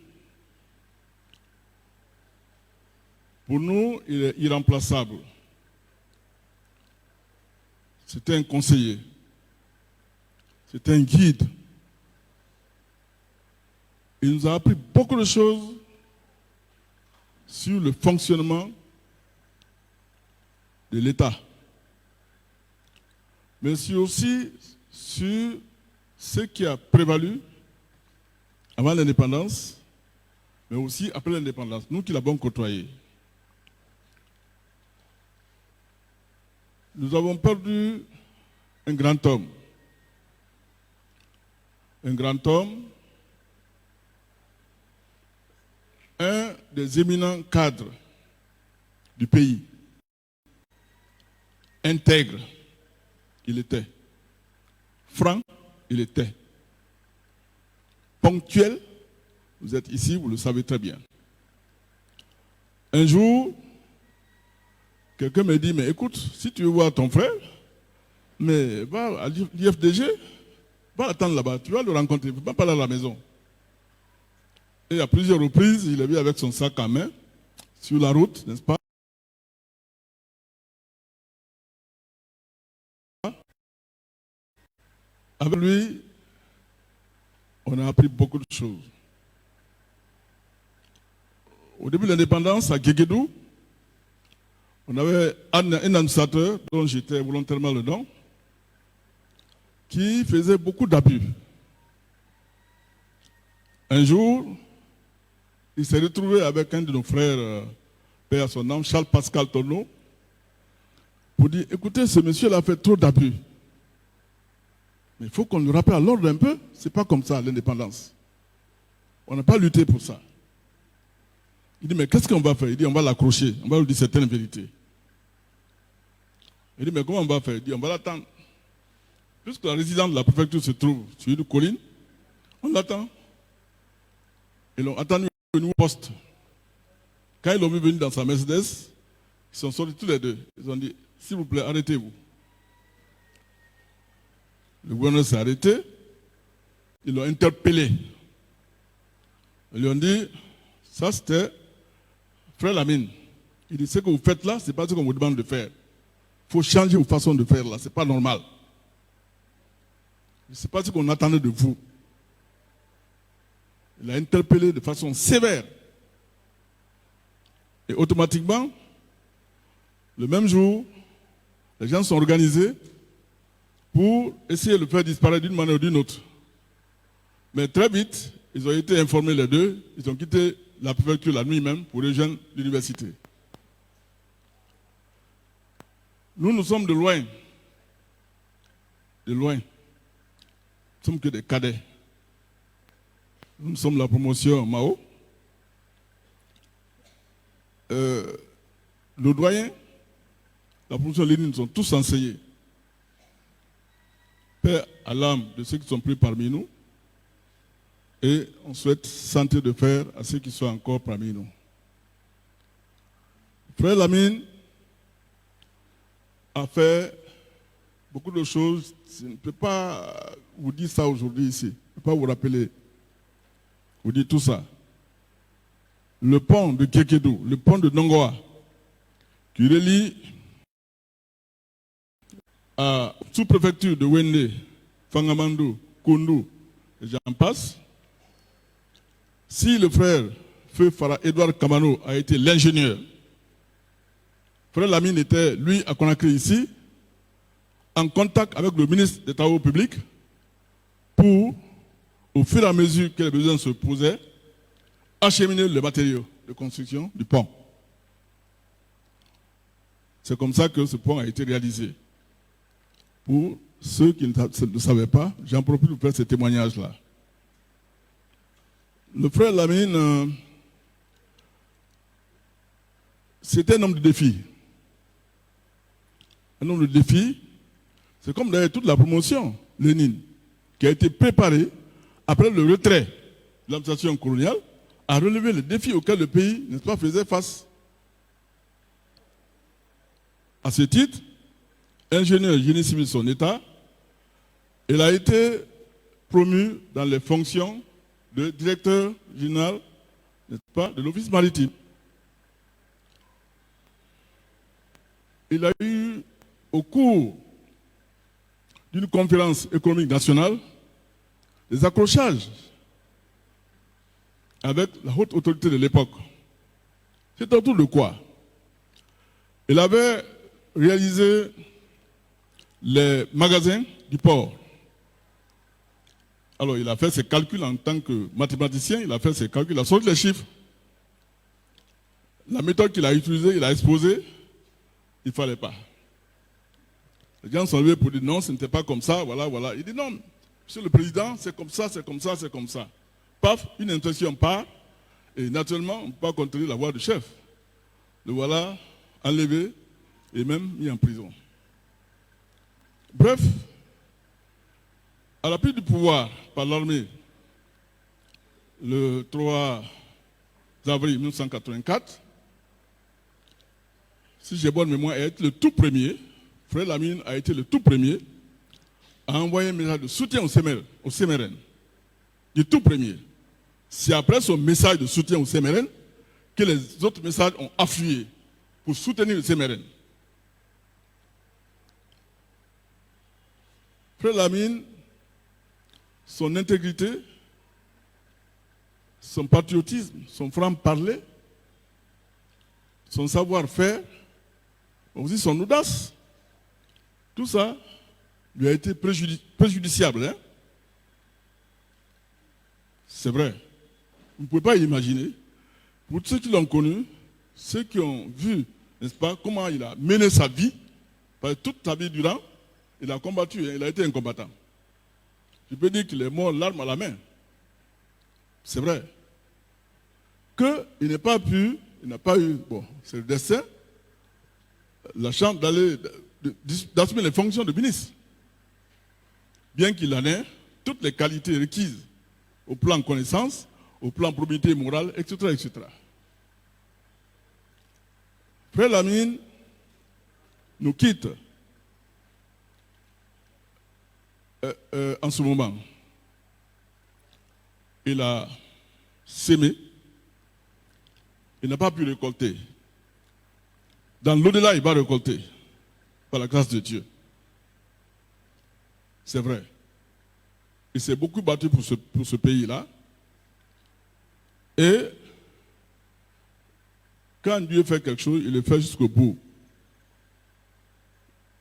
L: pour nous, il est irremplaçable. C'était un conseiller, c'était un guide. Il nous a appris beaucoup de choses sur le fonctionnement de l'État, mais aussi sur ce qui a prévalu avant l'indépendance, mais aussi après l'indépendance, nous qui l'avons côtoyé. Nous avons perdu un grand homme un des éminents cadres du pays. Intègre, il était. Franc, il était. Ponctuel, vous êtes ici, vous le savez très bien. Un jour, quelqu'un me dit, mais écoute, si tu veux voir ton frère, mais va à l'IFDG, va attendre là-bas, tu vas le rencontrer, il ne faut pas parler à la maison. Et à plusieurs reprises, il est venu avec son sac en main, sur la route, n'est-ce pas? Avec lui, on a appris beaucoup de choses. Au début de l'indépendance, à Guéguédou, on avait un administrateur, dont j'étais volontairement le nom, qui faisait beaucoup d'abus. Un jour, il s'est retrouvé avec un de nos frères, père à son nom, Charles Pascal Tonneau, pour dire, écoutez, ce monsieur a fait trop d'abus. Mais il faut qu'on le rappelle à l'ordre un peu. Ce n'est pas comme ça, l'indépendance. On n'a pas lutté pour ça. Il dit, mais qu'est-ce qu'on va faire? Il dit, on va l'accrocher, on va lui dire certaines vérités. Il dit, mais comment on va faire? Il dit, on va l'attendre. Puisque la résidence de la préfecture se trouve sur une colline, on l'attend. Ils l'ont attendu au nouveau poste. Quand ils l'ont vu venir dans sa Mercedes, ils sont sortis tous les deux. Ils ont dit, s'il vous plaît, arrêtez-vous. Le gouverneur s'est arrêté. Ils l'ont interpellé. Ils lui ont dit, ça c'était Frère Lamine. Il dit, ce que vous faites là, ce n'est pas ce qu'on vous demande de faire. Il faut changer vos façons de faire là, ce n'est pas normal. Ce n'est pas ce qu'on attendait de vous. Il a interpellé de façon sévère. Et automatiquement, le même jour, les gens sont organisés pour essayer de le faire disparaître d'une manière ou d'une autre. Mais très vite, ils ont été informés les deux, ils ont quitté la préfecture la nuit même pour rejoindre l'université. Nous sommes de loin. De loin. Nous ne sommes que des cadets. Nous sommes la promotion Mao. Le doyen, la promotion Lénine sont tous enseignés. Paix à l'âme de ceux qui sont pris parmi nous. Et on souhaite santé de fer à ceux qui sont encore parmi nous. Frère Lamine a fait beaucoup de choses. Je ne peux pas vous dire ça aujourd'hui ici. Je ne peux pas vous rappeler. Vous dire tout ça. Le pont de Kekedo, le pont de Nongoa, qui relie à sous-préfecture de Wende, Fangamando, Koundou, et j'en passe. Si le frère Feu Farah Edouard Kamano a été l'ingénieur, frère Lamine était, lui, à Conakry ici, en contact avec le ministre des Travaux publics pour, au fur et à mesure que les besoins se posaient, acheminer le matériau de construction du pont. C'est comme ça que ce pont a été réalisé. Pour ceux qui ne savaient pas, j'en profite pour faire ce témoignage-là. Le frère Lamine, c'était un homme de défi. Un homme de défi, c'est comme d'ailleurs toute la promotion Lénine, qui a été préparée après le retrait de l'administration coloniale, à relever les défis auxquels le pays, n'est-ce pas, faisait face. À ce titre, ingénieur génie civil de son État, il a été promu dans les fonctions de directeur général, n'est-ce pas, de l'office maritime. Il a eu, au cours d'une conférence économique nationale, des accrochages avec la haute autorité de l'époque. C'est autour de quoi? Il avait réalisé les magasins du port. Alors, il a fait ses calculs en tant que mathématicien, il a fait ses calculs, il a sorti les chiffres. La méthode qu'il a utilisée, il a exposé, il ne fallait pas. Les gens sont levés pour dire non, ce n'était pas comme ça, voilà, voilà. Il dit non, monsieur le président, c'est comme ça, c'est comme ça, c'est comme ça. Paf, une instruction part, Et naturellement, on ne peut pas contrôler la voix du chef. Le voilà enlevé et même mis en prison. Bref, à la prise du pouvoir par l'armée le 3 avril 1984, si j'ai bonne mémoire, a été le tout premier, Frère Lamine a été le tout premier à envoyer un message de soutien au CMRN. Du tout premier. C'est après son message de soutien au CMRN que les autres messages ont afflué pour soutenir le CMRN. Frère Lamine, son intégrité, son patriotisme, son franc-parler, son savoir-faire, aussi son audace, tout ça lui a été préjudiciable. Hein? C'est vrai. Vous ne pouvez pas imaginer. Pour ceux qui l'ont connu, ceux qui ont vu, n'est-ce pas, comment il a mené sa vie, parce que toute sa vie durant, il a combattu, hein, il a été un combattant. Je peux dire qu'il est mort l'arme à la main. C'est vrai. Qu'il n'a pas pu, il n'a pas eu, bon, c'est le destin, la chance d'assumer les fonctions de ministre. Bien qu'il en ait toutes les qualités requises au plan connaissance, au plan probité morale, etc., etc. Frère Lamine nous quitte en ce moment. Il a sémé, il n'a pas pu récolter. Dans l'au-delà, il va récolter, par la grâce de Dieu. C'est vrai. Il s'est beaucoup battu pour ce pays-là. Et quand Dieu fait quelque chose, il le fait jusqu'au bout.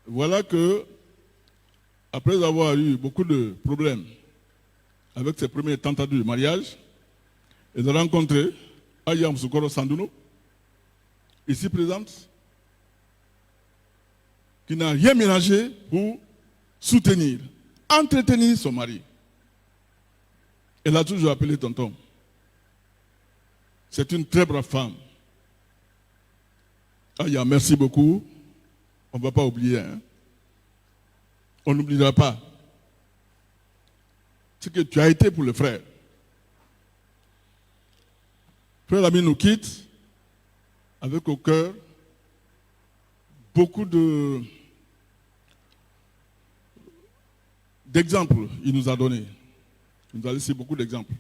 L: Voilà que, après avoir eu beaucoup de problèmes avec ses premières tentatives de mariage, il a rencontré Ayam Soukoro Sandouno, ici présente, qui n'a rien ménagé pour soutenir, entretenir son mari. Elle a toujours appelé tonton. C'est une très brave femme. Aya, merci beaucoup. On ne va pas oublier. Hein? On n'oubliera pas ce que tu as été pour le frère. Frère Lamine nous quitte avec au cœur beaucoup d'exemples. Il nous a donné. Il nous a laissé beaucoup d'exemples.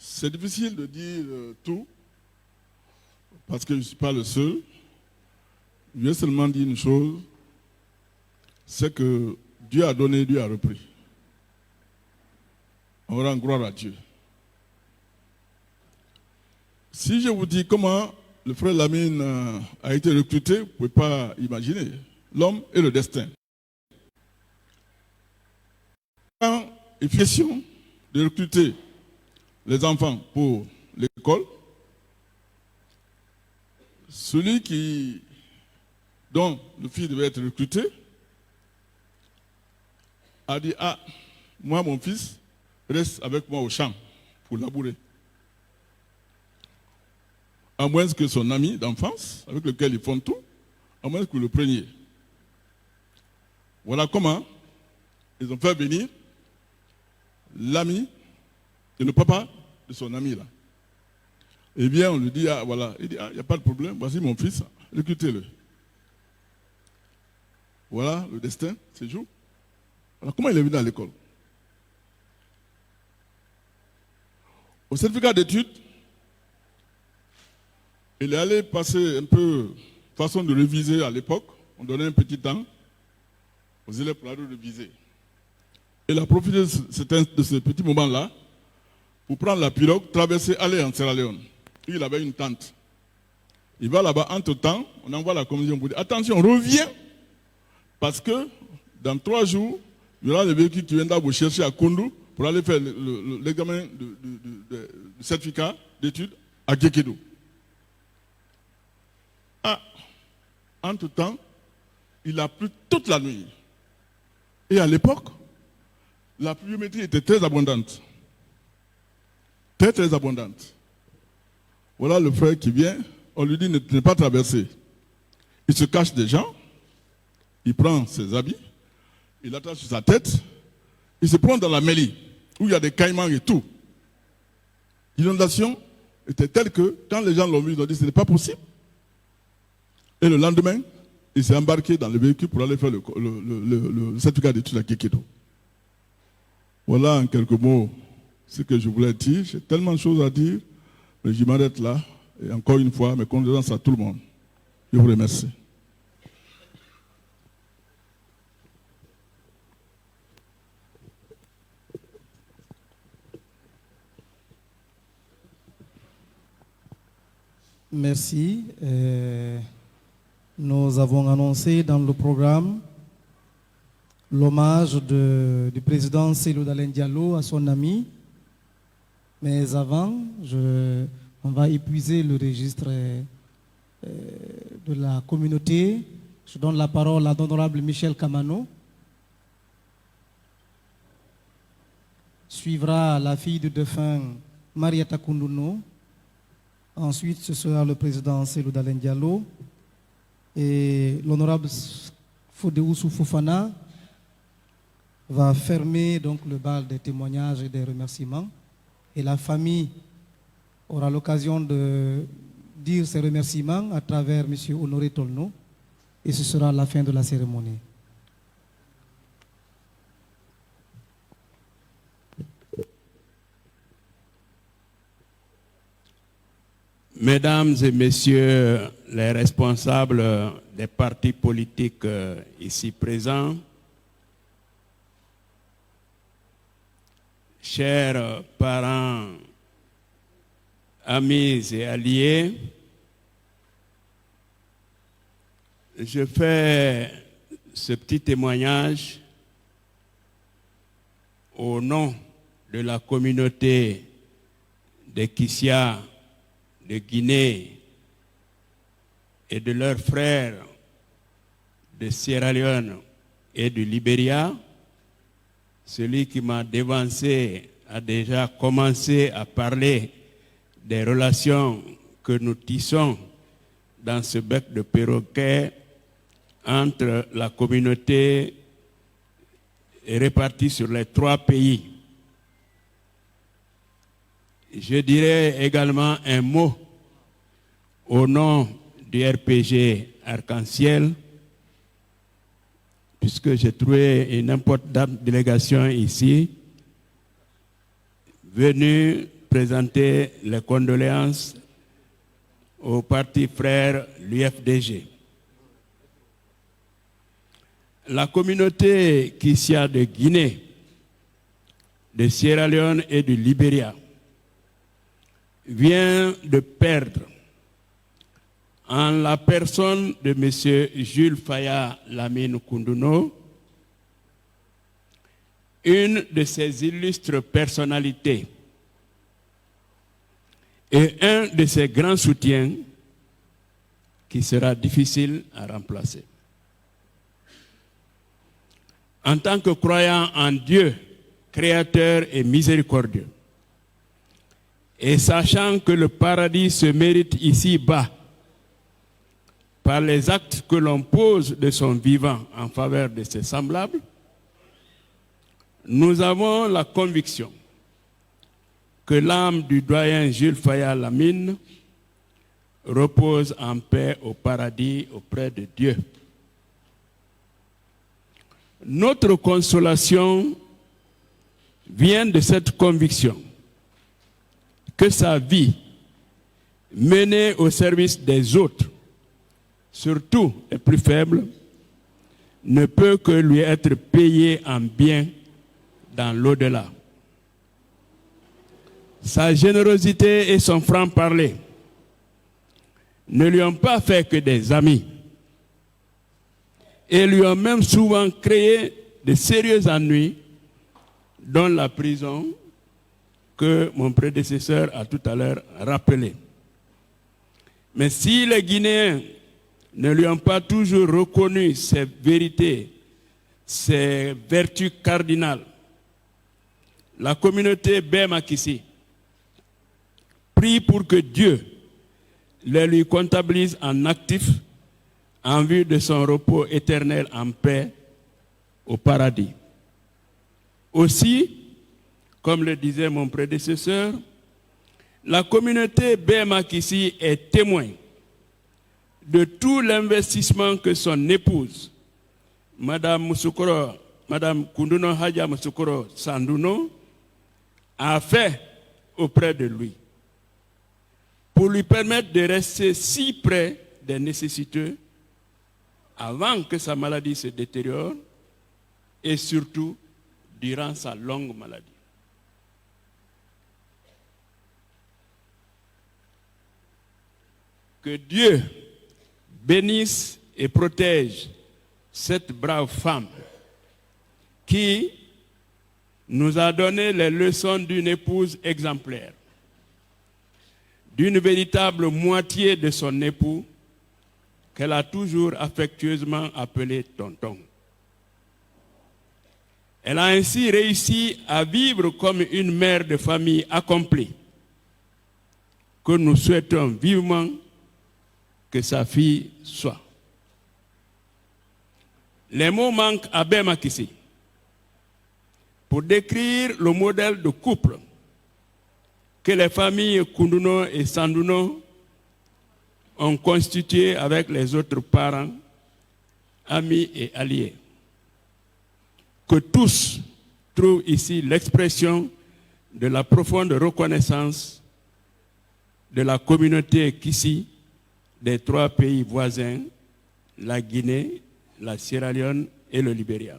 L: C'est difficile de dire tout, parce que je ne suis pas le seul. Je vais seulement dire une chose, c'est que Dieu a donné, Dieu a repris. On rend gloire à Dieu. Si je vous dis comment le frère Lamine a été recruté, vous ne pouvez pas imaginer. L'homme et le destin. Quand il est question de recruter les enfants pour l'école, celui dont le fils devait être recruté a dit, ah, moi mon fils reste avec moi au champ pour labourer. À moins que son ami d'enfance, avec lequel ils font tout, à moins que vous le preniez. Voilà comment ils ont fait venir l'ami et le papa de son ami là. Eh bien, on lui dit, ah voilà, il dit, ah, il n'y a pas de problème, voici mon fils, recrutez-le. Voilà le destin, c'est jour. Alors comment il est venu à l'école? Au certificat d'études, il est allé passer un peu, façon de réviser à l'époque, on donnait un petit temps aux élèves pour aller réviser. Il a profité de ce petit moment-là pour prendre la pirogue, traverser, aller en Sierra Leone. Il avait une tente. Il va là-bas, entre-temps, on envoie la commission pour dire, attention, reviens, parce que dans 3 jours, il y aura le véhicule qui viendra vous chercher à Koundou pour aller faire l'examen de certificat d'études à Gekedo. Ah, entre-temps, il a plu toute la nuit. Et à l'époque, la pluviométrie était très abondante. très très abondante. Voilà le frère qui vient, on lui dit ne pas traverser. Il se cache des gens, il prend ses habits, il attache sur sa tête, il se prend dans la mêlée, où il y a des caïmans et tout. L'inondation était telle que, quand les gens l'ont vu, ils ont dit ce n'est pas possible. Et le lendemain, il s'est embarqué dans le véhicule pour aller faire le certificat d'études à Kékédo. Voilà en quelques mots ce que je voulais dire. J'ai tellement de choses à dire, mais je m'arrête là. Et encore une fois, mes condoléances à tout le monde. Je vous remercie.
B: Merci. Nous avons annoncé dans le programme l'hommage du président Cellou Dalein Diallo à son ami. Mais avant, on va épuiser le registre de la communauté. Je donne la parole à l'honorable Michel Kamano. Suivra la fille du défunt Marieta Koundouno. Ensuite, ce sera le président Cellou Dalein Diallo et l'honorable Fodéoussou Fofana va fermer donc le bal des témoignages et des remerciements. Et la famille aura l'occasion de dire ses remerciements à travers M. Honoré Tolno. Et ce sera la fin de la cérémonie.
M: Mesdames et messieurs les responsables des partis politiques ici présents, chers parents, amis et alliés, je fais ce petit témoignage au nom de la communauté des Kissia de Guinée et de leurs frères de Sierra Leone et du Libéria. Celui qui m'a devancé a déjà commencé à parler des relations que nous tissons dans ce bec de perroquet entre la communauté répartie sur les 3 pays. Je dirais également un mot au nom du RPG Arc-en-Ciel, puisque j'ai trouvé une importante délégation ici, venue présenter les condoléances au parti frère, l'UFDG. La communauté Kissia de Guinée, de Sierra Leone et du Libéria vient de perdre, en la personne de M. Jules Faya Lamine Koundouno, une de ses illustres personnalités et un de ses grands soutiens qui sera difficile à remplacer. En tant que croyant en Dieu, créateur et miséricordieux, et sachant que le paradis se mérite ici-bas par les actes que l'on pose de son vivant en faveur de ses semblables, nous avons la conviction que l'âme du doyen Jules Faya Lamine repose en paix au paradis auprès de Dieu. Notre consolation vient de cette conviction que sa vie menée au service des autres, surtout les plus faibles, ne peut que lui être payée en bien dans l'au-delà. Sa générosité et son franc-parler ne lui ont pas fait que des amis et lui ont même souvent créé de sérieux ennuis, dont la prison que mon prédécesseur a tout à l'heure rappelé. Mais si les Guinéens ne lui ont pas toujours reconnu ses vérités, ses vertus cardinales, la communauté Bemakissi prie pour que Dieu les lui comptabilise en actifs en vue de son repos éternel en paix au paradis. Aussi, comme le disait mon prédécesseur, la communauté Bemakissi est témoin de tout l'investissement que son épouse, Madame Kounduno Hadja Musukuro Sanduno, a fait auprès de lui pour lui permettre de rester si près des nécessiteux avant que sa maladie se détériore et surtout durant sa longue maladie. Que Dieu bénisse et protège cette brave femme qui nous a donné les leçons d'une épouse exemplaire, d'une véritable moitié de son époux qu'elle a toujours affectueusement appelé tonton. Elle a ainsi réussi à vivre comme une mère de famille accomplie, que nous souhaitons vivement que sa fille soit. Les mots manquent à Bemakissi pour décrire le modèle de couple que les familles Kounduno et Sanduno ont constitué avec les autres parents, amis et alliés. Que tous trouvent ici l'expression de la profonde reconnaissance de la communauté Kissi des 3 pays voisins, la Guinée, la Sierra Leone et le Libéria.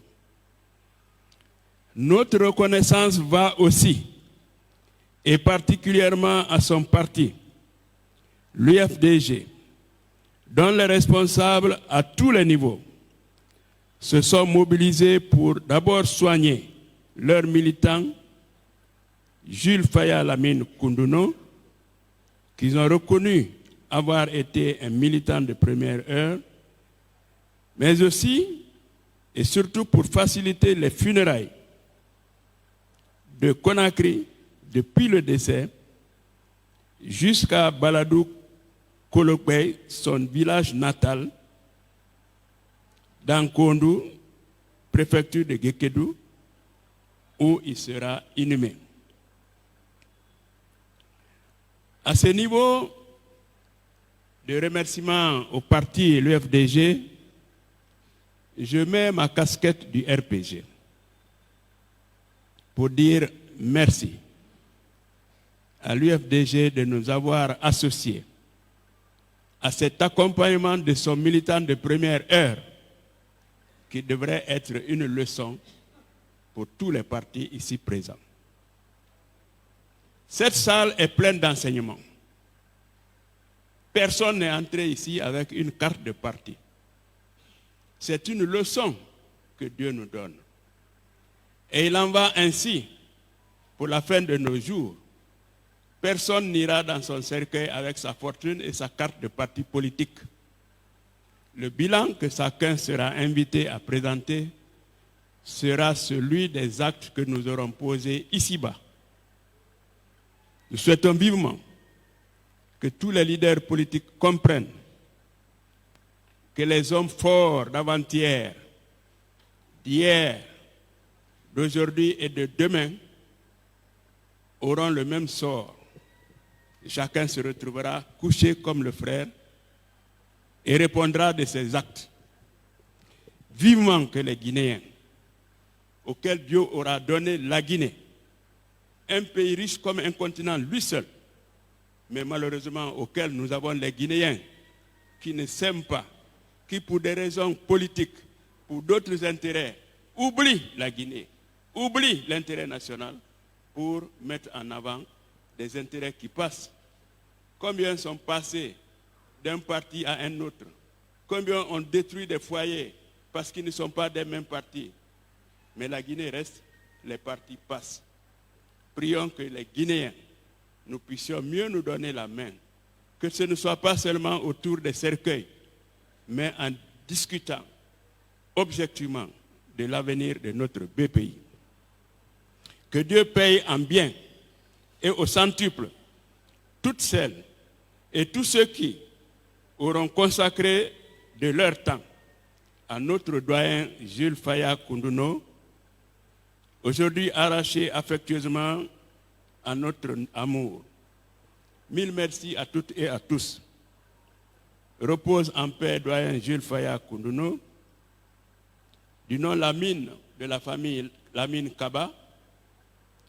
M: Notre reconnaissance va aussi, et particulièrement à son parti, l'UFDG, dont les responsables à tous les niveaux se sont mobilisés pour d'abord soigner leurs militants, Jules Faya Lamine Kounduno, qu'ils ont reconnu avoir été un militant de première heure, mais aussi et surtout pour faciliter les funérailles de Conakry depuis le décès jusqu'à Baladou Kolokbey, son village natal, dans Kondou, préfecture de Gekedou, où il sera inhumé. À ce niveau de remerciement au parti et l'UFDG, je mets ma casquette du RPG pour dire merci à l'UFDG de nous avoir associés à cet accompagnement de son militant de première heure qui devrait être une leçon pour tous les partis ici présents. Cette salle est pleine d'enseignements. Personne n'est entré ici avec une carte de parti. C'est une leçon que Dieu nous donne. Et il en va ainsi pour la fin de nos jours. Personne n'ira dans son cercueil avec sa fortune et sa carte de parti politique. Le bilan que chacun sera invité à présenter sera celui des actes que nous aurons posés ici-bas. Nous souhaitons vivement que tous les leaders politiques comprennent que les hommes forts d'avant-hier, d'hier, d'aujourd'hui et de demain auront le même sort. Chacun se retrouvera couché comme le frère et répondra de ses actes. Vivement que les Guinéens, auxquels Dieu aura donné la Guinée, un pays riche comme un continent lui seul, mais malheureusement auquel nous avons les Guinéens qui ne s'aiment pas, qui pour des raisons politiques, pour d'autres intérêts, oublient la Guinée, oublient l'intérêt national pour mettre en avant des intérêts qui passent. Combien sont passés d'un parti à un autre? Combien ont détruit des foyers parce qu'ils ne sont pas des mêmes partis? Mais la Guinée reste, les partis passent. Prions que les Guinéens, nous puissions mieux nous donner la main, que ce ne soit pas seulement autour des cercueils, mais en discutant objectivement de l'avenir de notre beau pays. Que Dieu paye en bien et au centuple toutes celles et tous ceux qui auront consacré de leur temps à notre doyen Jules Faya Koundouno, aujourd'hui arraché affectueusement à notre amour. Mille merci à toutes et à tous. Repose en paix, doyen Jules Faya Koundouno. Du nom Lamine de la famille Lamine Kaba,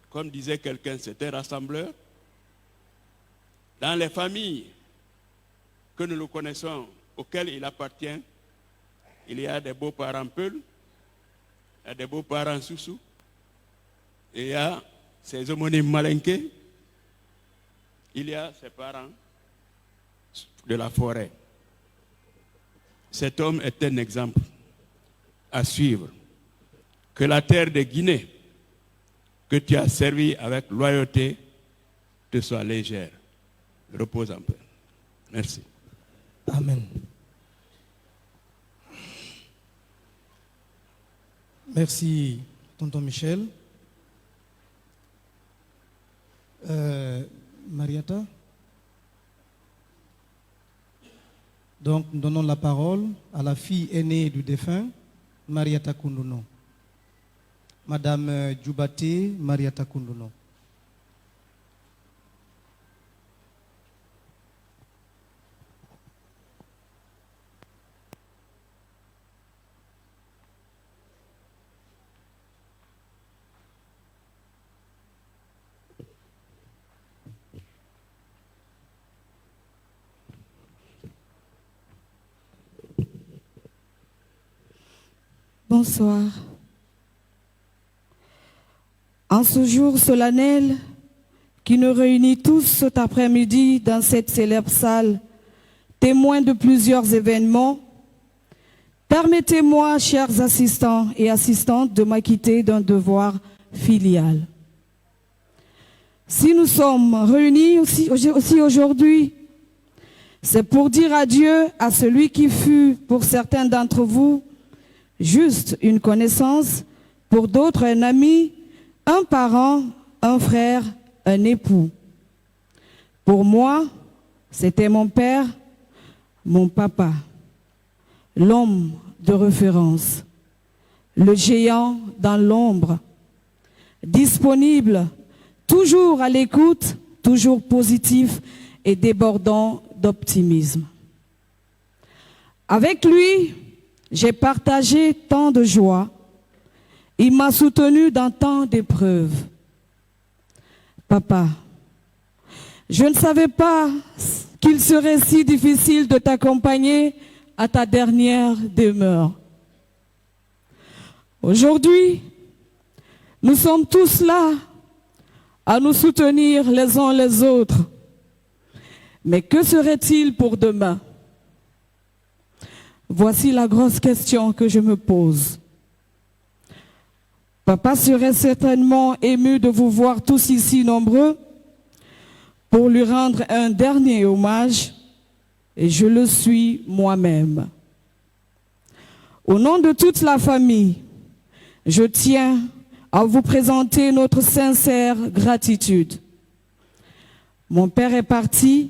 M: comme disait quelqu'un, c'était rassembleur. Dans les familles que nous le connaissons, auxquelles il appartient, il y a des beaux-parents Peul, il y a des beaux-parents Soussou, et il y a ses homonymes Malinké, il y a ses parents de la forêt. Cet homme est un exemple à suivre. Que la terre de Guinée, que tu as servi avec loyauté, te soit légère. Repose en paix. Merci.
B: Amen. Merci, tonton Michel. Mariata. Donc, nous donnons la parole à la fille aînée du défunt, Mariata Koundouno. Madame Djoubate Mariata Koundouno.
N: Bonsoir. En ce jour solennel qui nous réunit tous cet après-midi dans cette célèbre salle, témoin de plusieurs événements, permettez-moi, chers assistants et assistantes, de m'acquitter d'un devoir filial. Si nous sommes réunis aussi aujourd'hui, c'est pour dire adieu à celui qui fut, pour certains d'entre vous, juste une connaissance, pour d'autres un ami, un parent, un frère, un époux. Pour moi, c'était mon père, mon papa, l'homme de référence, le géant dans l'ombre, disponible, toujours à l'écoute, toujours positif et débordant d'optimisme. Avec lui, j'ai partagé tant de joie. Il m'a soutenu dans tant d'épreuves. Papa, je ne savais pas qu'il serait si difficile de t'accompagner à ta dernière demeure. Aujourd'hui, nous sommes tous là à nous soutenir les uns les autres. Mais que serait-il pour demain? Voici la grosse question que je me pose. Papa serait certainement ému de vous voir tous ici nombreux pour lui rendre un dernier hommage, et je le suis moi-même. Au nom de toute la famille, je tiens à vous présenter notre sincère gratitude. Mon père est parti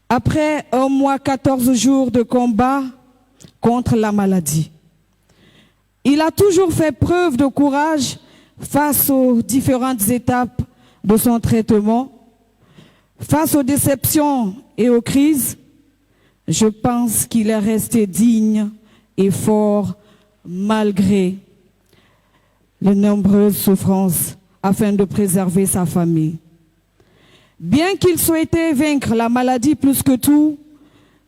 N: après 1 mois, 14 jours de combat contre la maladie. Il a toujours fait preuve de courage face aux différentes étapes de son traitement, face aux déceptions et aux crises. Je pense qu'il est resté digne et fort malgré les nombreuses souffrances afin de préserver sa famille. Bien qu'il souhaitait vaincre la maladie plus que tout,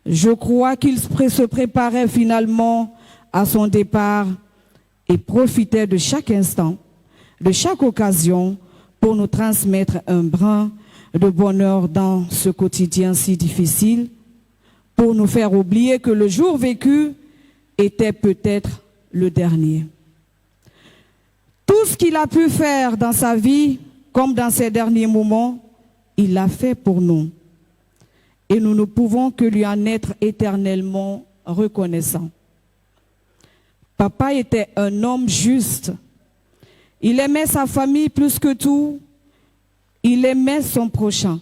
N: je crois qu'il se préparait finalement à son départ et profitait de chaque instant, de chaque occasion pour nous transmettre un brin de bonheur dans ce quotidien si difficile, pour nous faire oublier que le jour vécu était peut-être le dernier. Tout ce qu'il a pu faire dans sa vie, comme dans ses derniers moments, il l'a fait pour nous. Et nous ne pouvons que lui en être éternellement reconnaissants. Papa était un homme juste. Il aimait sa famille plus que tout. Il aimait son prochain.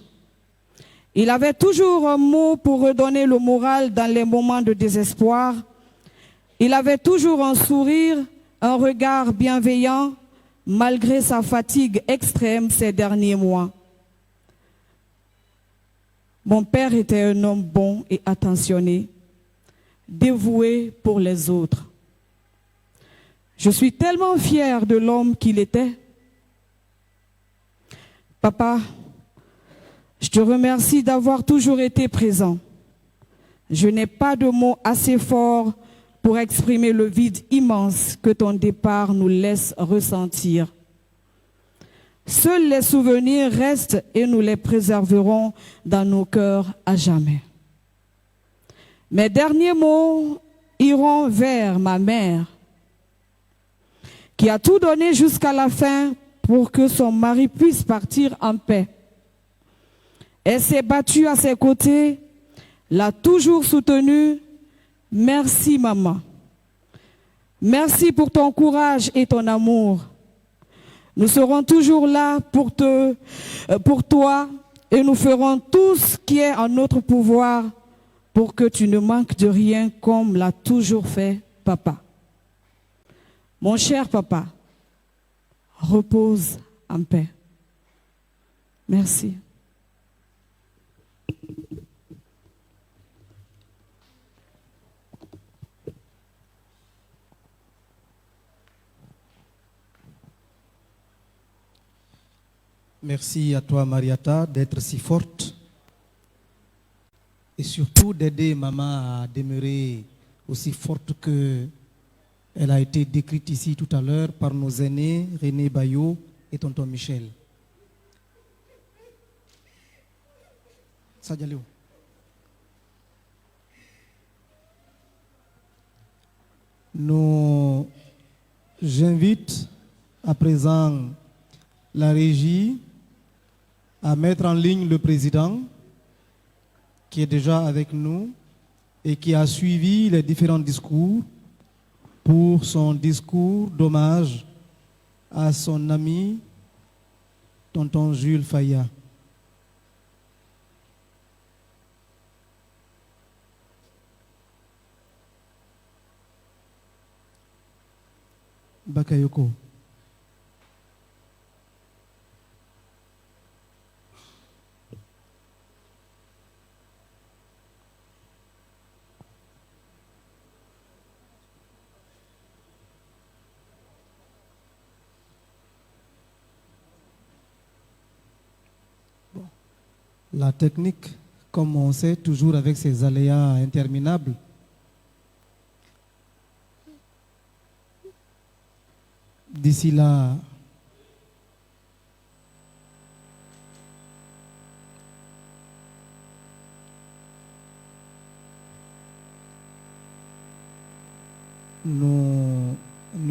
N: Il avait toujours un mot pour redonner le moral dans les moments de désespoir. Il avait toujours un sourire, un regard bienveillant, malgré sa fatigue extrême ces derniers mois. Mon père était un homme bon et attentionné, dévoué pour les autres. Je suis tellement fière de l'homme qu'il était. Papa, je te remercie d'avoir toujours été présent. Je n'ai pas de mots assez forts pour exprimer le vide immense que ton départ nous laisse ressentir. Seuls les souvenirs restent et nous les préserverons dans nos cœurs à jamais. Mes derniers mots iront vers ma mère, qui a tout donné jusqu'à la fin pour que son mari puisse partir en paix. Elle s'est battue à ses côtés, l'a toujours soutenue. Merci maman. Merci pour ton courage et ton amour. Nous serons toujours là pour toi et nous ferons tout ce qui est en notre pouvoir pour que tu ne manques de rien comme l'a toujours fait papa. Mon cher papa, repose en paix. Merci.
B: Merci à toi, Mariata, d'être si forte et surtout d'aider maman à demeurer aussi forte qu'elle a été décrite ici tout à l'heure par nos aînés, René Bayot et tonton Michel. Sadjalou. J'invite à présent la régie à mettre en ligne le président qui est déjà avec nous et qui a suivi les différents discours pour son discours d'hommage à son ami tonton Jules Faya. Bakayoko. La technique, comme on sait, toujours avec ses aléas interminables. D'ici là, nous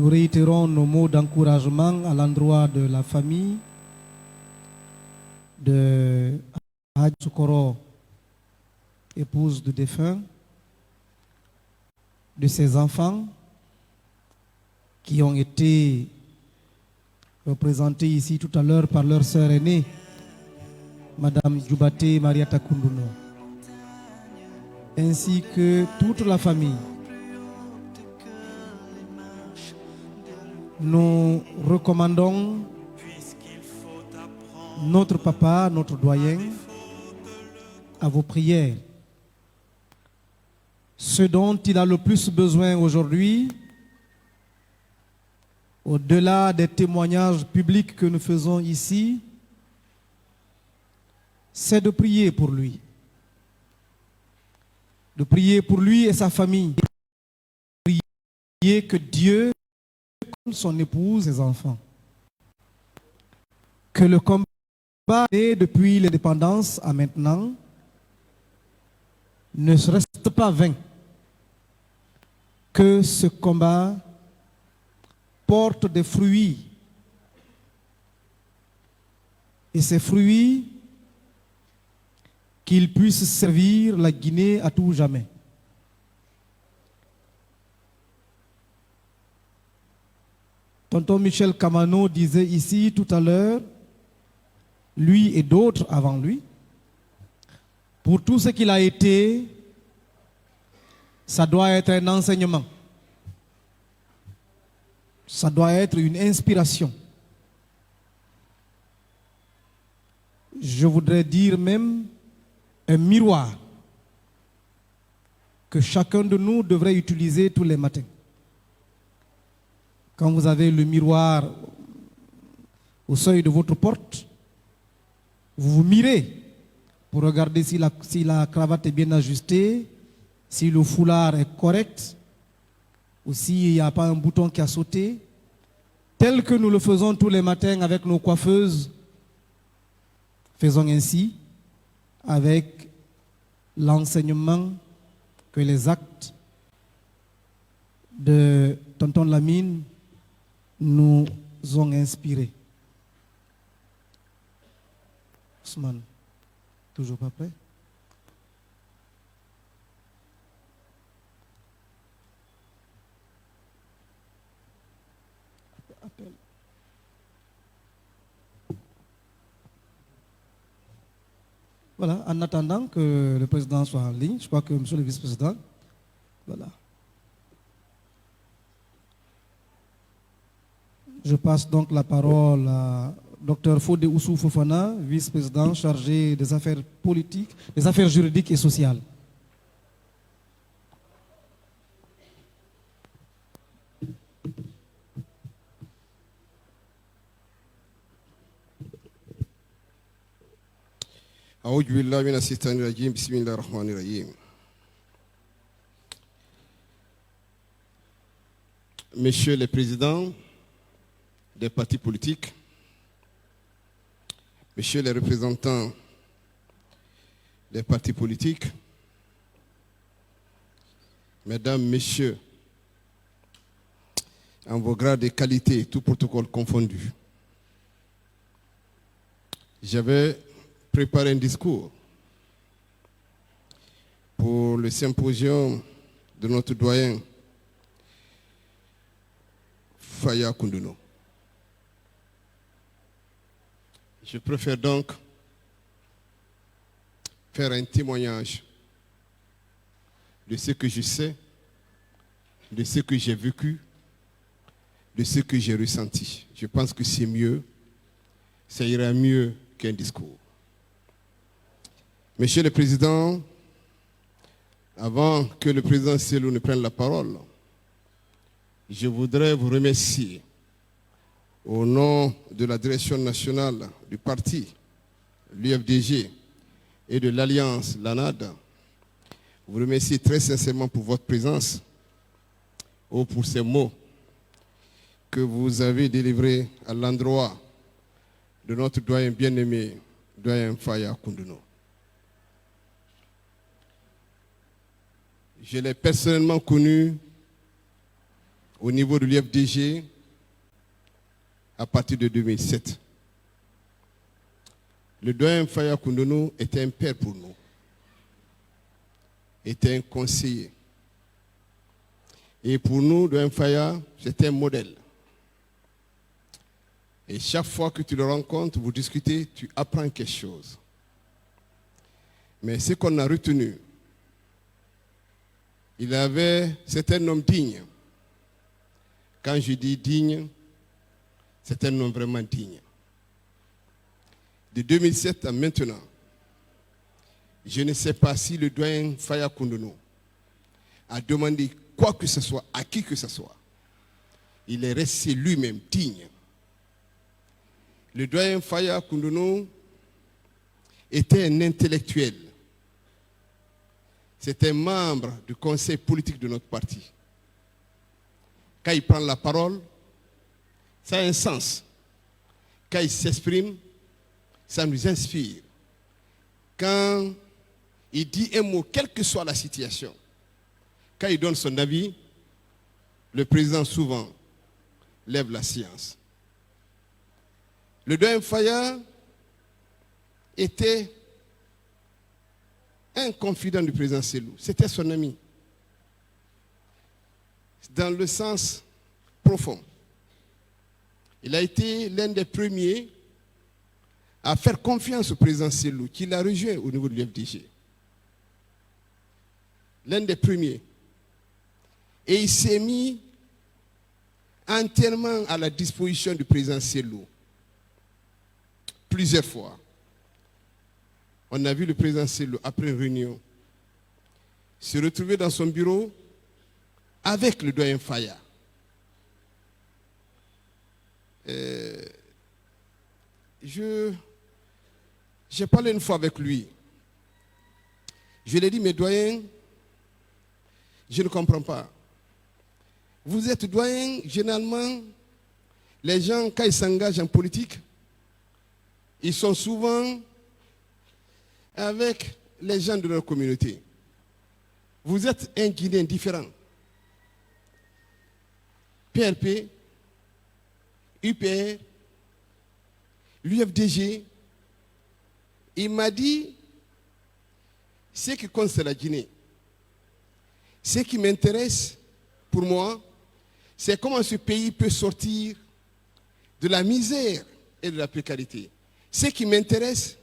B: réitérons nos mots d'encouragement à l'endroit de la famille de Hadj Soukoro, épouse du défunt, de ses enfants qui ont été représentés ici tout à l'heure par leur sœur aînée, Madame Djoubate Mariata Koundouno, ainsi que toute la famille. Nous recommandons notre papa, notre doyen, à vos prières. Ce dont il a le plus besoin aujourd'hui, au-delà des témoignages publics que nous faisons ici, c'est de prier pour lui. De prier pour lui et sa famille. De prier que Dieu, son épouse, ses enfants. Que le combat depuis l'indépendance à maintenant ne reste pas vain. Que ce combat porte des fruits. Et ces fruits, qu'ils puissent servir la Guinée à tout jamais. Tonton Michel Kamano disait ici tout à l'heure, lui et d'autres avant lui, Pour tout ce qu'il a été, ça doit être un enseignement. Ça doit être une inspiration. Je voudrais dire même un miroir que chacun de nous devrait utiliser tous les matins. Quand vous avez le miroir au seuil de votre porte, vous vous mirez pour regarder si la cravate est bien ajustée, si le foulard est correct, ou s'il n'y a pas un bouton qui a sauté, tel que nous le faisons tous les matins avec nos coiffeuses. Faisons ainsi avec l'enseignement que les actes de Tonton Lamine nous ont inspirés. Ousmane, toujours pas prêt? Appel. Voilà, en attendant que le président soit en ligne, je crois que monsieur le vice-président, voilà. Je passe donc la parole à Dr Fodé Oussou Fofana, vice-président chargé des affaires politiques, des affaires juridiques et sociales.
O: Messieurs les présidents des partis politiques, messieurs les représentants des partis politiques, mesdames, messieurs, en vos grades et qualités, tout protocole confondu, j'avais préparé un discours pour le symposium de notre doyen Faya Koundouno. Je préfère donc faire un témoignage de ce que je sais, de ce que j'ai vécu, de ce que j'ai ressenti. Je pense que c'est mieux, ça ira mieux qu'un discours. Monsieur le Président, avant que le président Selou ne prenne la parole, je voudrais vous remercier au nom de la direction nationale du parti, l'UFDG, et de l'Alliance, l'ANAD. Vous remercier très sincèrement pour votre présence ou pour ces mots que vous avez délivrés à l'endroit de notre doyen bien-aimé, doyen Faya Koundouno. Je l'ai personnellement connu au niveau de l'UFDG à partir de 2007. Le doyen Faya Koundouno était un père pour nous, était un conseiller. Et pour nous, doyen Faya, c'était un modèle. Et chaque fois que tu le rencontres, vous discutez, tu apprends quelque chose. Mais ce qu'on a retenu, c'est un homme digne. Quand je dis digne, c'est un homme vraiment digne. De 2007 à maintenant, je ne sais pas si le doyen Faya Koundouno a demandé quoi que ce soit, à qui que ce soit. Il est resté lui-même digne. Le doyen Faya Koundouno était un intellectuel. C'est un membre du conseil politique de notre parti. Quand il prend la parole, ça a un sens. Quand il s'exprime, ça nous inspire. Quand il dit un mot, quelle que soit la situation, quand il donne son avis, le président souvent lève la séance. Le doyen Faya était un confident du président Selou. C'était son ami. Dans le sens profond. Il a été l'un des premiers à faire confiance au président Selou, qui l'a rejoint au niveau de l'UFDG. l'un des premiers. Et il s'est mis entièrement à la disposition du président Cellou. Plusieurs fois. On a vu le président Cellou, après une réunion, se retrouver dans son bureau avec le doyen Faya. J'ai parlé une fois avec lui. Je lui ai dit, mais doyen, je ne comprends pas. Vous êtes doyen, généralement, les gens, quand ils s'engagent en politique, ils sont souvent avec les gens de leur communauté. Vous êtes un Guinéen différent. PRP, UPR, l'UFDG, il m'a dit, ce qui compte, c'est la Guinée. Ce qui m'intéresse, pour moi, c'est comment ce pays peut sortir de la misère et de la précarité. Ce qui m'intéresse,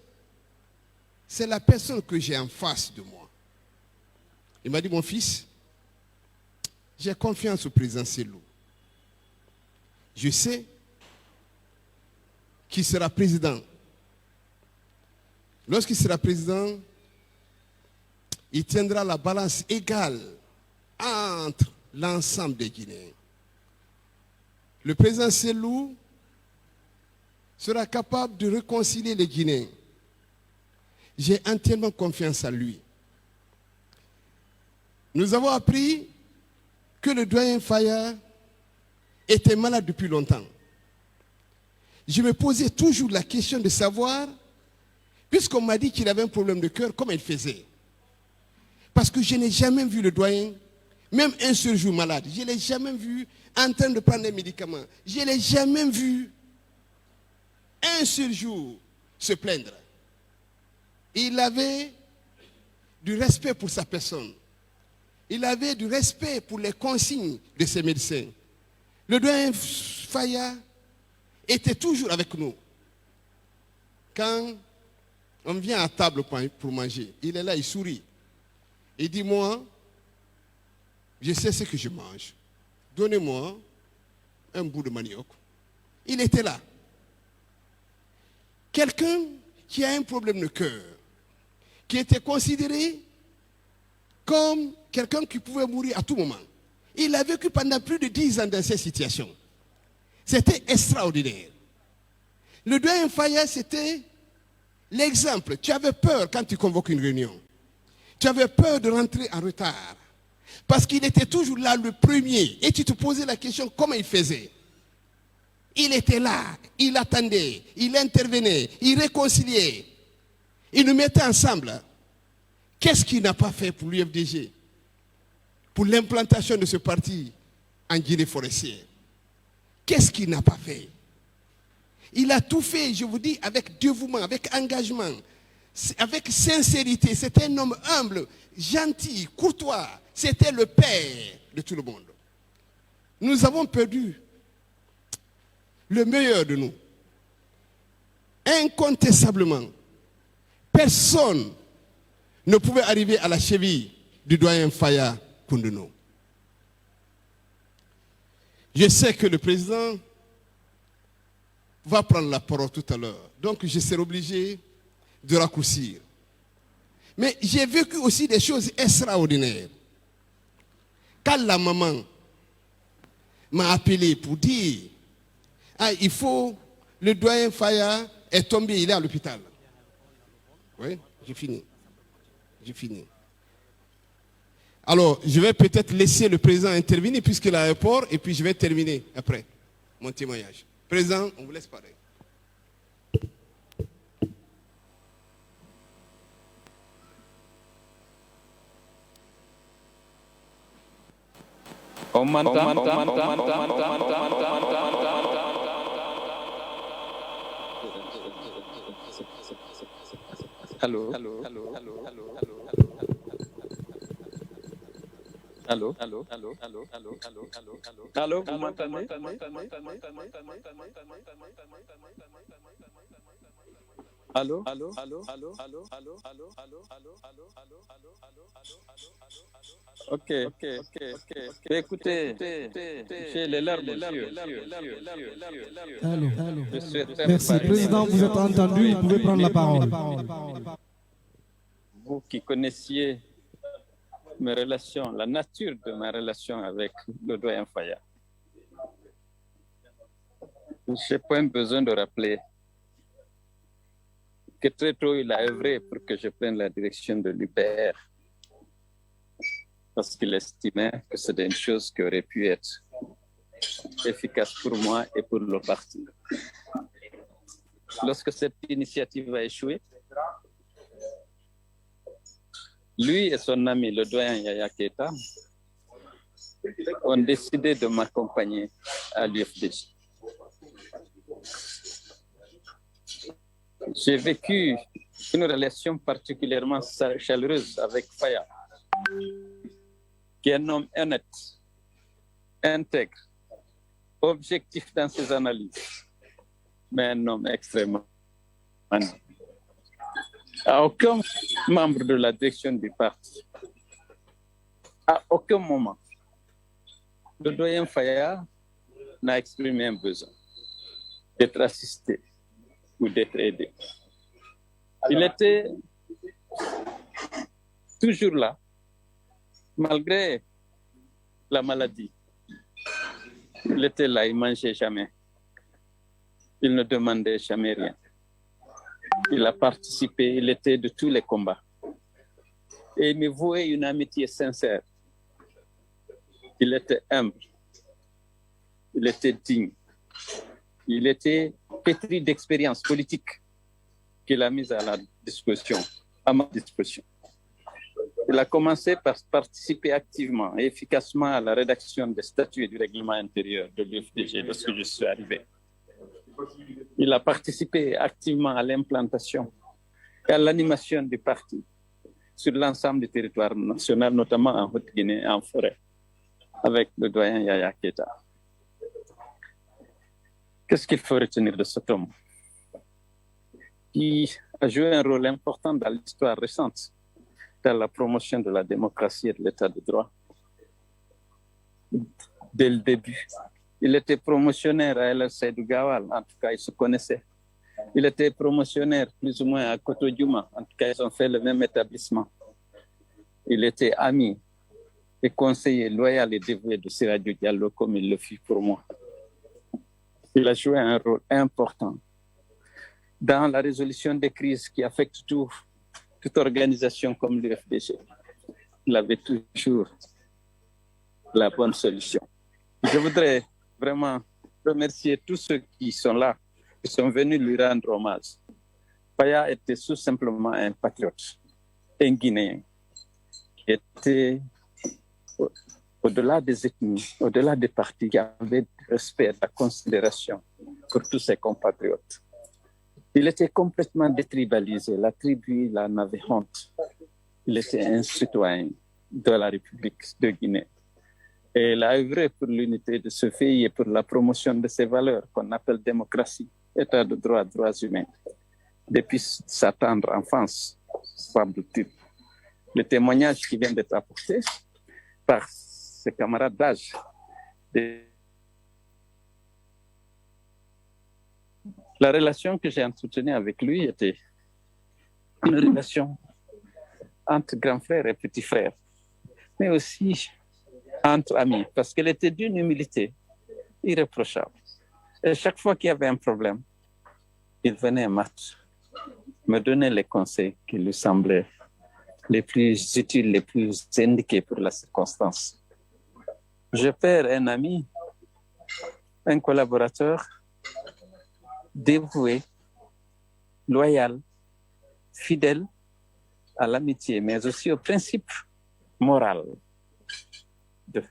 O: c'est la personne que j'ai en face de moi. Il m'a dit, mon fils, j'ai confiance au président Cellou. Je sais qu'il sera président. Lorsqu'il sera président, il tiendra la balance égale entre l'ensemble des Guinéens. Le président Cellou sera capable de réconcilier les Guinéens. J'ai entièrement confiance en lui. Nous avons appris que le doyen Faya était malade depuis longtemps. Je me posais toujours la question de savoir, puisqu'on m'a dit qu'il avait un problème de cœur, comment il faisait. Parce que je n'ai jamais vu le doyen, même un seul jour malade. Je ne l'ai jamais vu en train de prendre des médicaments. Je ne l'ai jamais vu un seul jour se plaindre. Il avait du respect pour sa personne. Il avait du respect pour les consignes de ses médecins. Le doyen Faya était toujours avec nous. Quand on vient à table pour manger, il est là, il sourit. Il dit, moi, je sais ce que je mange. Donnez-moi un bout de manioc. Il était là. Quelqu'un qui a un problème de cœur, qui était considéré comme quelqu'un qui pouvait mourir à tout moment. Il a vécu pendant plus de 10 ans dans cette situation. C'était extraordinaire. Le doyen Faya, c'était l'exemple. Tu avais peur quand tu convoques une réunion. Tu avais peur de rentrer en retard. Parce qu'il était toujours là, le premier. Et tu te posais la question, comment il faisait? Il était là, il attendait, il intervenait, il réconciliait. Il nous mettait ensemble. Qu'est-ce qu'il n'a pas fait pour l'UFDG? Pour l'implantation de ce parti en Guinée forestière. Qu'est-ce qu'il n'a pas fait? Il a tout fait, je vous dis, avec dévouement, avec engagement, avec sincérité. C'était un homme humble, gentil, courtois. C'était le père de tout le monde. Nous avons perdu le meilleur de nous. Incontestablement, personne ne pouvait arriver à la cheville du doyen Faya Koundono. Je sais que le président va prendre la parole tout à l'heure. Donc je serai obligé de raccourcir. Mais j'ai vécu aussi des choses extraordinaires. Quand la maman m'a appelé pour dire, il faut, le doyen Faya est tombé, il est à l'hôpital. Oui, j'ai fini. J'ai fini. Alors, je vais peut-être laisser le président intervenir puisqu'il est à l'aéroport et puis je vais terminer après mon témoignage. Président, on vous laisse parler.
P: Allô, vous m'entendez? Allô? Ok. Écoutez, j'ai les larmes aux yeux.
B: Allô.
P: Je souhaiterais
B: Merci.
P: parler
B: Président, vous êtes entendu, vous pouvez prendre la parole.
P: Vous qui connaissiez mes relations, la nature de ma relation avec le doyen Faya. Je n'ai pas besoin de rappeler que très tôt il a œuvré pour que je prenne la direction de l'UPR parce qu'il estimait que c'était une chose qui aurait pu être efficace pour moi et pour le parti. Lorsque cette initiative a échoué, lui et son ami, le doyen Yaya Keita, ont décidé de m'accompagner à l'UFDJ. J'ai vécu une relation particulièrement chaleureuse avec Faya, qui est un homme honnête, intègre, objectif dans ses analyses, mais un homme extrêmement honnête. À aucun membre de la direction du parti, à aucun moment, le doyen Faya n'a exprimé un besoin d'être assisté ou d'être aidé. Il était toujours là, malgré la maladie. Il était là, il ne mangeait jamais. Il ne demandait jamais rien. Il a participé, il était de tous les combats. Et il me vouait une amitié sincère. Il était humble. Il était digne. Il était pétri d'expérience politique qu'il a mise à ma disposition. Il a commencé par participer activement et efficacement à la rédaction des statuts et du règlement intérieur de l'UFDG lorsque je suis arrivé. Il a participé activement à l'implantation et à l'animation du parti sur l'ensemble du territoire national, notamment en Haute-Guinée et en forêt, avec le doyen Yaya Keita. Qu'est-ce qu'il faut retenir de cet homme qui a joué un rôle important dans l'histoire récente, dans la promotion de la démocratie et de l'état de droit? Dès le début, il était promotionnaire à El Seydou Gawal, en tout cas ils se connaissaient. Il était promotionnaire plus ou moins à Koto Diouma, en tout cas ils ont fait le même établissement. Il était ami et conseiller loyal et dévoué de Siradio Diallo comme il le fut pour moi. Il a joué un rôle important dans la résolution des crises qui affectent toute organisation comme l'UFDG. Il avait toujours la bonne solution. Je voudrais vraiment remercier tous ceux qui sont là, qui sont venus lui rendre hommage. Faya était tout simplement un patriote, un Guinéen, qui était au-delà des ethnies, au-delà des partis, qui avait du respect et de la considération pour tous ses compatriotes. Il était complètement détribalisé. La tribu, il en avait honte. Il était un citoyen de la République de Guinée. Et il a œuvré pour l'unité de ce pays et pour la promotion de ses valeurs qu'on appelle démocratie, état de droit, droits humains. Depuis sa tendre enfance, semble-t-il. Le témoignage qui vient d'être apporté par ses camarades d'âge, la relation que j'ai entretenue avec lui était une relation entre grand frère et petit frère, mais aussi entre amis, parce qu'elle était d'une humilité irréprochable. Et chaque fois qu'il y avait un problème, il venait me donner les conseils qui lui semblaient les plus utiles, les plus indiqués pour la circonstance. Je perds un ami, un collaborateur dévoué, loyal, fidèle à l'amitié, mais aussi au principe moral de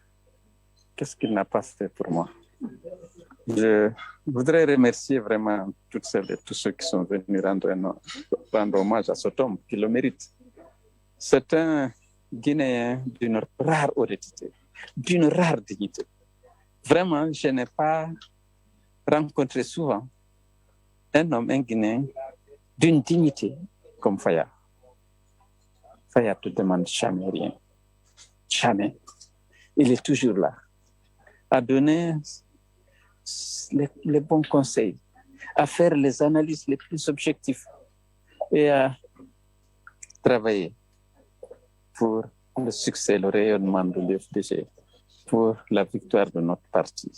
P: qu'est-ce qu'il n'a pas fait pour moi. Je voudrais remercier vraiment toutes celles et tous ceux qui sont venus rendre hommage à cet homme qui le mérite. C'est un Guinéen d'une rare honnêteté, d'une rare dignité. Vraiment, je n'ai pas rencontré souvent un homme, un Guinéen, d'une dignité comme Faya. Faya ne te demande jamais rien. Jamais. Il est toujours là, à donner les bons conseils, à faire les analyses les plus objectives et à travailler pour le succès, le rayonnement de l'UFDG, pour la victoire de notre parti.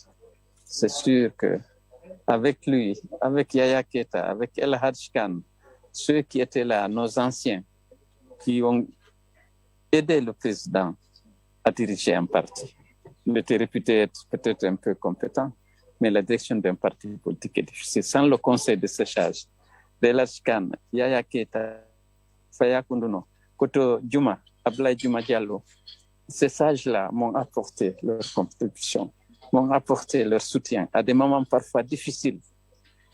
P: C'est sûr que avec lui, avec Yaya Keita, avec El Hadj Khan, ceux qui étaient là, nos anciens, qui ont aidé le président à diriger un parti. Il était réputé être peut-être un peu compétent, mais la direction d'un parti politique est difficile. Sans le conseil de séchage d'El Hadj Khan, Yaya Keita, Faya Koundouno, Koto Djouma, Ablaye Djouma Diallo, ces sages-là m'ont apporté leur contribution, m'ont apporté leur soutien à des moments parfois difficiles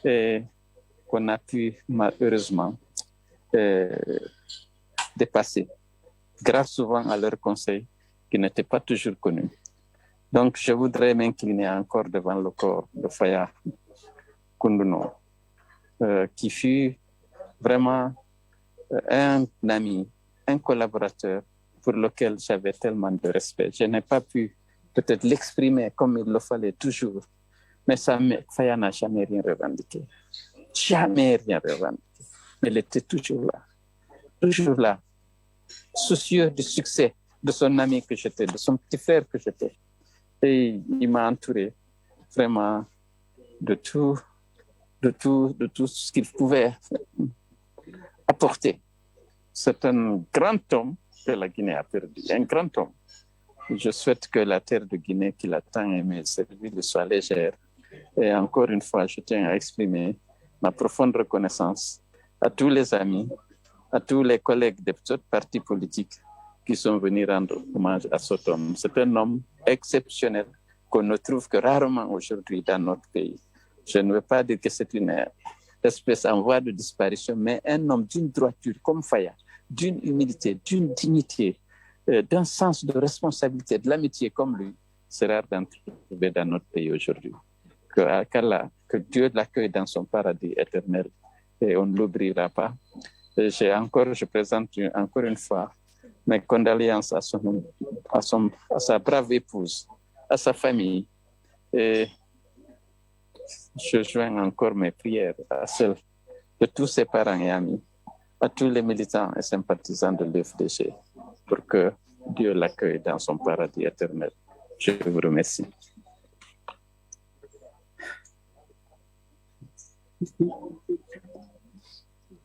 P: et qu'on a pu malheureusement dépasser, grâce souvent à leurs conseils qui n'étaient pas toujours connus. Donc, je voudrais m'incliner encore devant le corps de Faya Koundouno, qui fut vraiment un ami, un collaborateur pour lequel j'avais tellement de respect. Je n'ai pas pu peut-être l'exprimer comme il le fallait toujours, mais Faya n'a jamais rien revendiqué. Jamais rien revendiqué. Mais il était toujours là, soucieux du succès de son ami que j'étais, de son petit frère que j'étais. Et il m'a entouré vraiment de tout ce qu'il pouvait apporter. C'est un grand homme que la Guinée a perdu, un grand homme. Je souhaite que la terre de Guinée qu'il a tant aimé servir soit légère. Et encore une fois, je tiens à exprimer ma profonde reconnaissance à tous les amis, à tous les collègues des petits partis politiques qui sont venus rendre hommage à cet homme. C'est un homme exceptionnel qu'on ne trouve que rarement aujourd'hui dans notre pays. Je ne veux pas dire que c'est une espèce en voie de disparition, mais un homme d'une droiture comme Faya, d'une humilité, d'une dignité, d'un sens de responsabilité, de l'amitié comme lui, c'est rare d'en trouver dans notre pays aujourd'hui. Que Dieu l'accueille dans son paradis éternel et on ne l'oubliera pas. Je présente encore une fois mes condoléances à sa brave épouse, à sa famille. Et je joins encore mes prières à celles de tous ses parents et amis, à tous les militants et sympathisants de l'UFDG, pour que Dieu l'accueille dans son paradis éternel. Je vous remercie.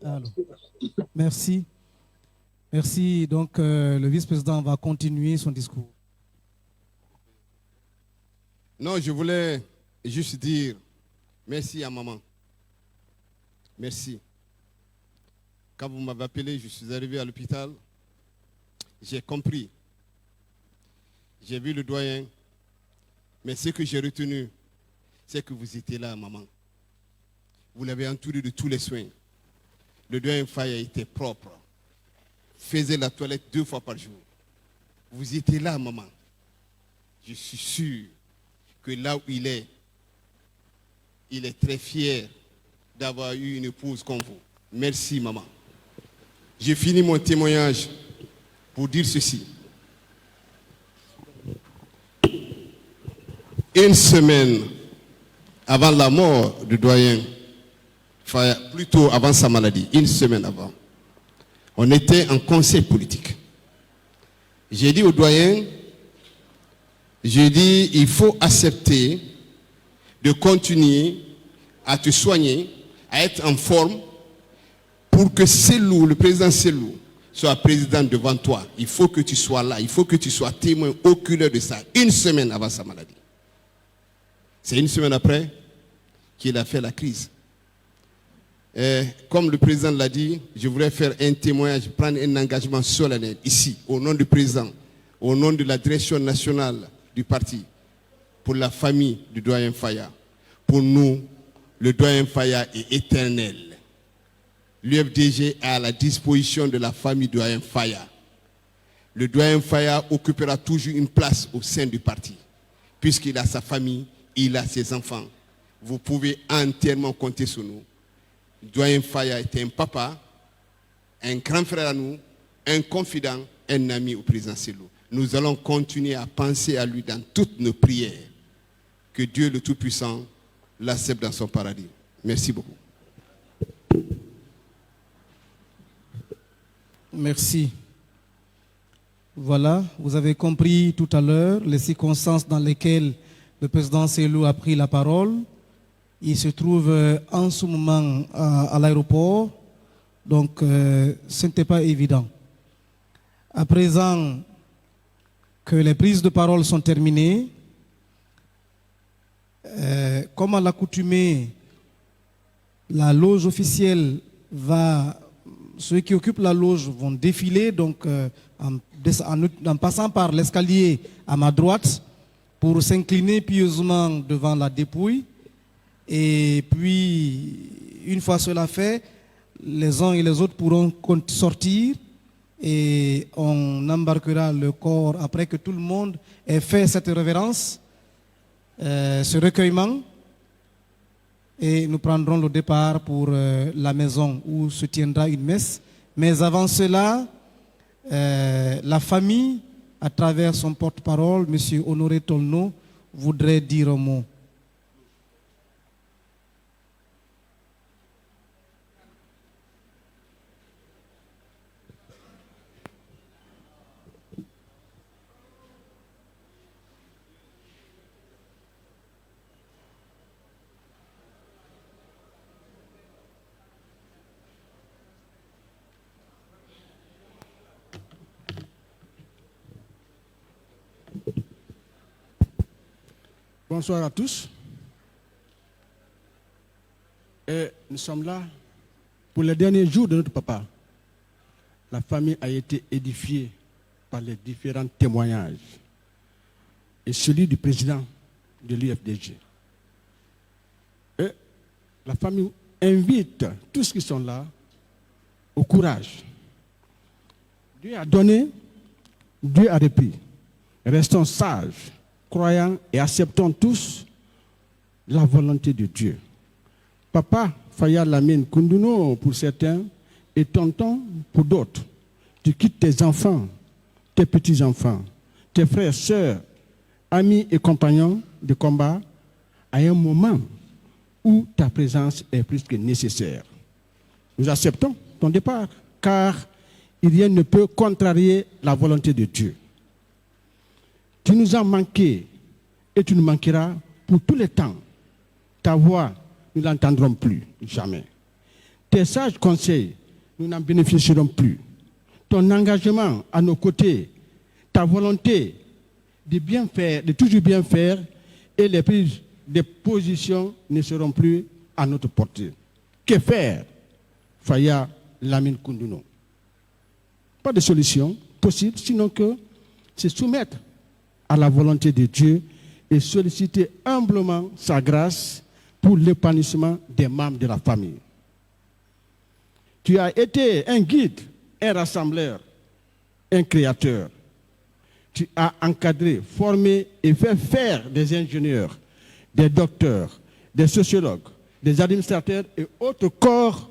B: Alors, merci. Merci. Donc, le vice-président va continuer son discours.
O: Non, je voulais juste dire merci à maman. Merci. Quand vous m'avez appelé, je suis arrivé à l'hôpital. J'ai compris. J'ai vu le doyen. Mais ce que j'ai retenu, c'est que vous étiez là, maman. Vous l'avez entouré de tous les soins. Le doyen Faya était propre. Faisait la toilette 2 fois par jour. Vous étiez là, maman. Je suis sûr que là où il est très fier d'avoir eu une épouse comme vous. Merci, maman. J'ai fini mon témoignage pour dire ceci. Une semaine avant la mort du doyen Faya, plutôt avant sa maladie, une semaine avant, on était en conseil politique. J'ai dit au doyen, il faut accepter de continuer à te soigner, à être en forme, pour que Selou, le président Selou, soit président devant toi. Il faut que tu sois là, il faut que tu sois témoin oculaire de ça, une semaine avant sa maladie. C'est une semaine après qu'il a fait la crise. Et comme le président l'a dit, je voudrais faire un témoignage, prendre un engagement solennel ici, au nom du président, au nom de la direction nationale du parti, pour la famille du doyen Faya. Pour nous, le doyen Faya est éternel. L'UFDG est à la disposition de la famille du doyen Faya. Le doyen Faya occupera toujours une place au sein du parti, puisqu'il a sa famille, il a ses enfants. Vous pouvez entièrement compter sur nous. Doyen Faya était un papa, un grand frère à nous, un confident, un ami au président Selou. Nous allons continuer à penser à lui dans toutes nos prières. Que Dieu le Tout-Puissant l'accepte dans son paradis. Merci beaucoup.
B: Merci. Voilà, vous avez compris tout à l'heure les circonstances dans lesquelles le président Selou a pris la parole. Il se trouve en ce moment à l'aéroport, donc ce n'était pas évident. À présent que les prises de parole sont terminées, comme à l'accoutumée, la loge officielle va, ceux qui occupent la loge vont défiler, donc en passant par l'escalier à ma droite pour s'incliner pieusement devant la dépouille. Et puis, une fois cela fait, les uns et les autres pourront sortir et on embarquera le corps après que tout le monde ait fait cette révérence, ce recueillement, et nous prendrons le départ pour la maison où se tiendra une messe. Mais avant cela, la famille, à travers son porte-parole, M. Honoré Tolno, voudrait dire un mot.
Q: Bonsoir à tous. Et nous sommes là pour les derniers jours de notre papa. La famille a été édifiée par les différents témoignages et celui du président de l'UFDG. Et la famille invite tous ceux qui sont là au courage. Dieu a donné, Dieu a repris. Restons sages, croyants et acceptons tous la volonté de Dieu. Papa Faya Lamine Koundouno pour certains et tonton pour d'autres. Tu quittes tes enfants, tes petits-enfants, tes frères, sœurs, amis et compagnons de combat à un moment où ta présence est plus que nécessaire. Nous acceptons ton départ car rien ne peut contrarier la volonté de Dieu. Tu nous as manqué et tu nous manqueras pour tous les temps. Ta voix, nous ne l'entendrons plus, jamais. Tes sages conseils, nous n'en bénéficierons plus. Ton engagement à nos côtés, ta volonté de bien faire, de toujours bien faire, et les prises de position ne seront plus à notre portée. Que faire, Faya Lamine Koundouno? Pas de solution possible, sinon que se soumettre à la volonté de Dieu et solliciter humblement sa grâce pour l'épanouissement des membres de la famille. Tu as été un guide, un rassembleur, un créateur. Tu as encadré, formé et fait faire des ingénieurs, des docteurs, des sociologues, des administrateurs et autres corps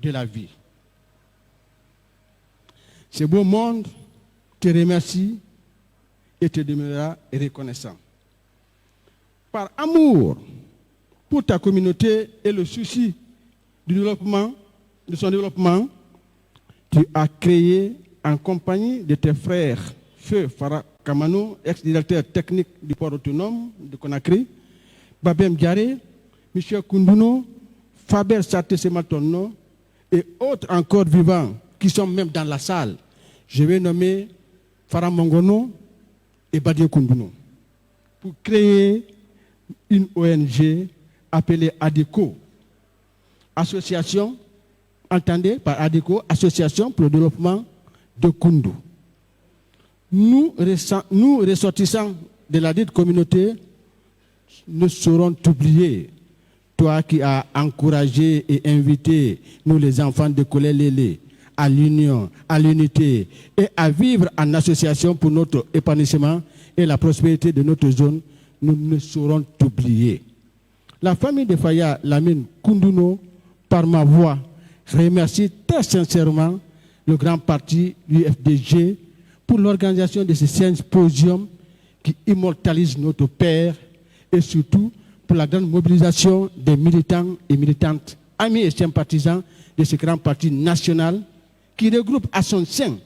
Q: de la vie. Ce beau monde te remercie et te demeurera reconnaissant. Par amour pour ta communauté et le souci du développement, de son développement, tu as créé en compagnie de tes frères, Feu Farah Kamano, ex-directeur technique du port autonome de Conakry, Babem Diaré, Michel Koundouno, Faber Saté Sematonno et autres encore vivants qui sont même dans la salle. Je vais nommer Farah Mongono et Badia Koundouno pour créer une ONG appelée ADECO. Association, entendez par ADECO, Association pour le développement de Koundou. Nous, ressortissants de la dite communauté, ne saurons t'oublier. Toi qui as encouragé et invité nous les enfants de Kolé-Lélé à l'union, à l'unité et à vivre en association pour notre épanouissement et la prospérité de notre zone, nous ne saurons t'oublier. La famille de Faya Lamine Koundouno par ma voix, remercier très sincèrement le grand parti du FDG pour l'organisation de ce symposium qui immortalise notre père et surtout pour la grande mobilisation des militants et militantes, amis et sympathisants de ce grand parti national qui regroupe à son sein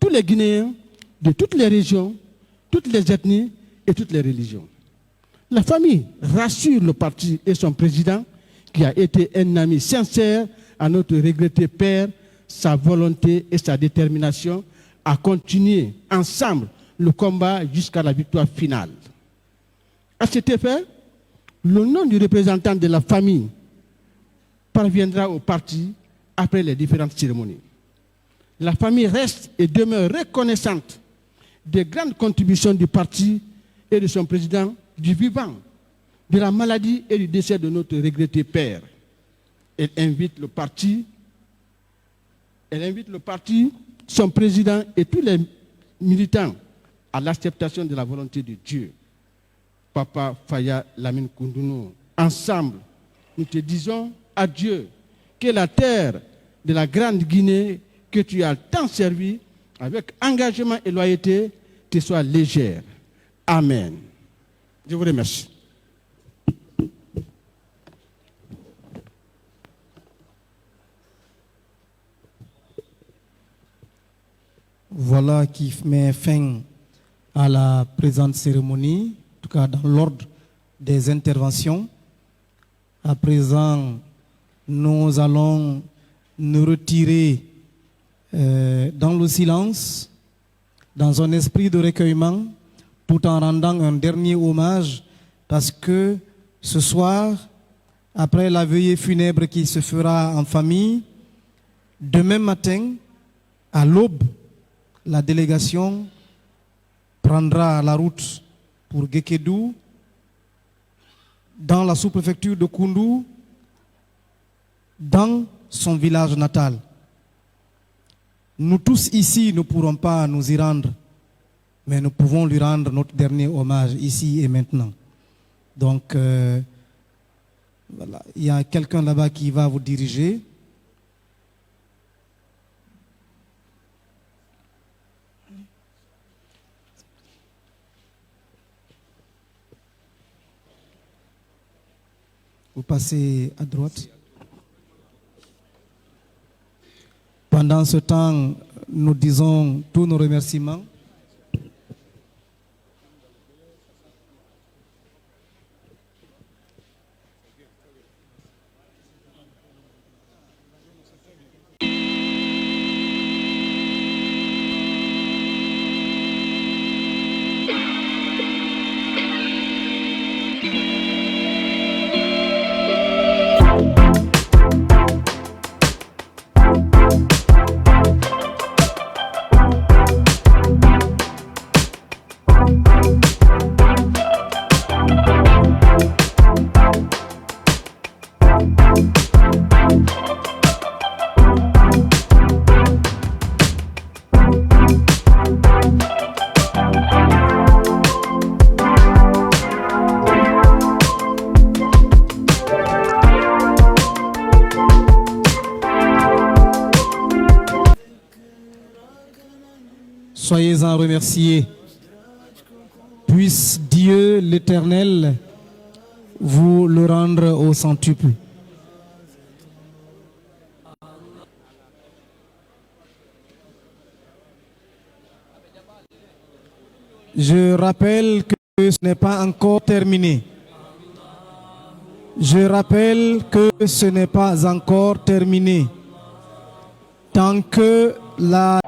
Q: tous les Guinéens de toutes les régions, toutes les ethnies et toutes les religions. La famille rassure le parti et son président qui a été un ami sincère à notre regretté père, sa volonté et sa détermination à continuer ensemble le combat jusqu'à la victoire finale. À cet effet, le nom du représentant de la famille parviendra au parti après les différentes cérémonies. La famille reste et demeure reconnaissante des grandes contributions du parti et de son président, du vivant, de la maladie et du décès de notre regretté père. Elle invite le parti, son président et tous les militants à l'acceptation de la volonté de Dieu. Papa Faya Lamine Koundounou, ensemble, nous te disons adieu, que la terre de la grande Guinée que tu as tant servi, avec engagement et loyauté, te soit légère. Amen. Je vous remercie.
B: Voilà qui met fin à la présente cérémonie, en tout cas dans l'ordre des interventions. À présent, nous allons nous retirer dans le silence, dans un esprit de recueillement, tout en rendant un dernier hommage, parce que ce soir, après la veillée funèbre qui se fera en famille, demain matin, à l'aube, la délégation prendra la route pour Guékédou, dans la sous-préfecture de Koundou, dans son village natal. Nous tous ici ne pourrons pas nous y rendre, mais nous pouvons lui rendre notre dernier hommage ici et maintenant. Donc, voilà, il y a quelqu'un là-bas qui va vous diriger. Vous passez à droite. Pendant ce temps, nous disons tous nos remerciements. Soyez-en remerciés. Puisse Dieu l'Éternel vous le rendre au centuple. Je rappelle que ce n'est pas encore terminé. Je rappelle que ce n'est pas encore terminé. Tant que la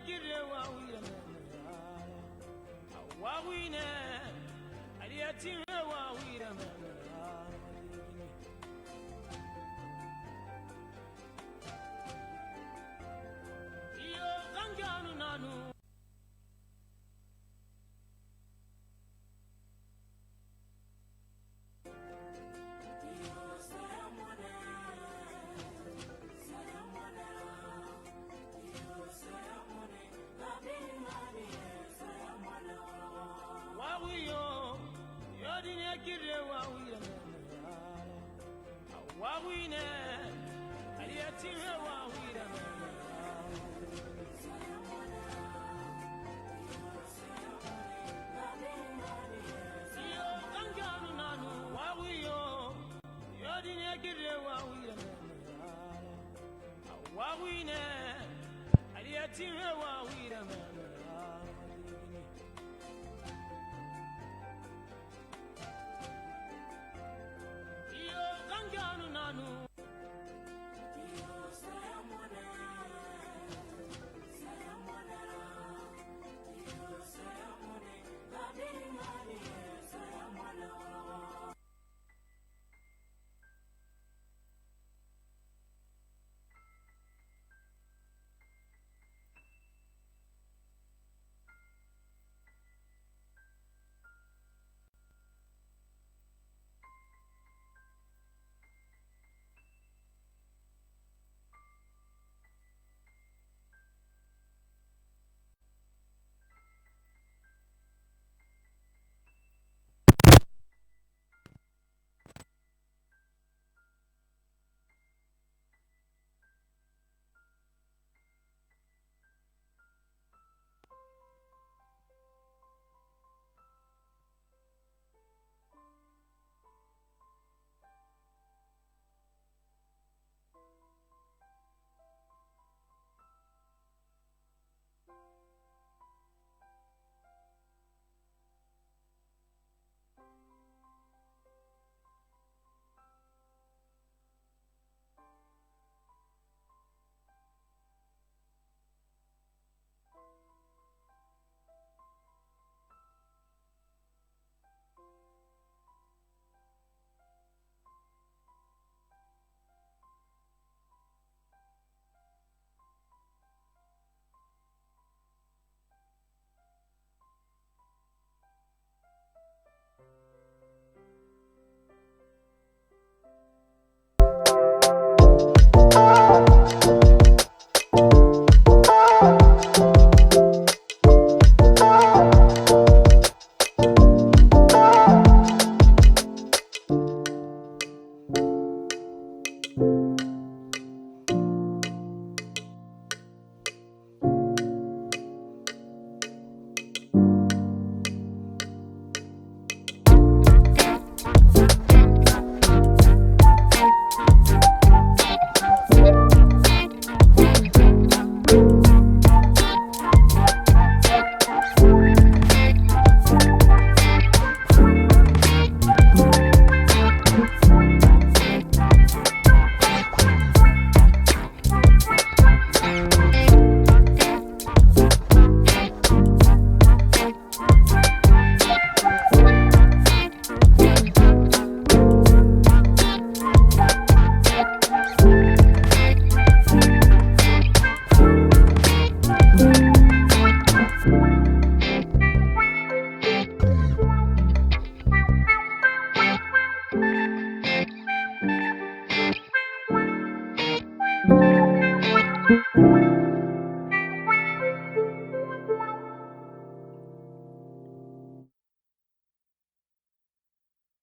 R: jirre wawira wawina aliyatime wawira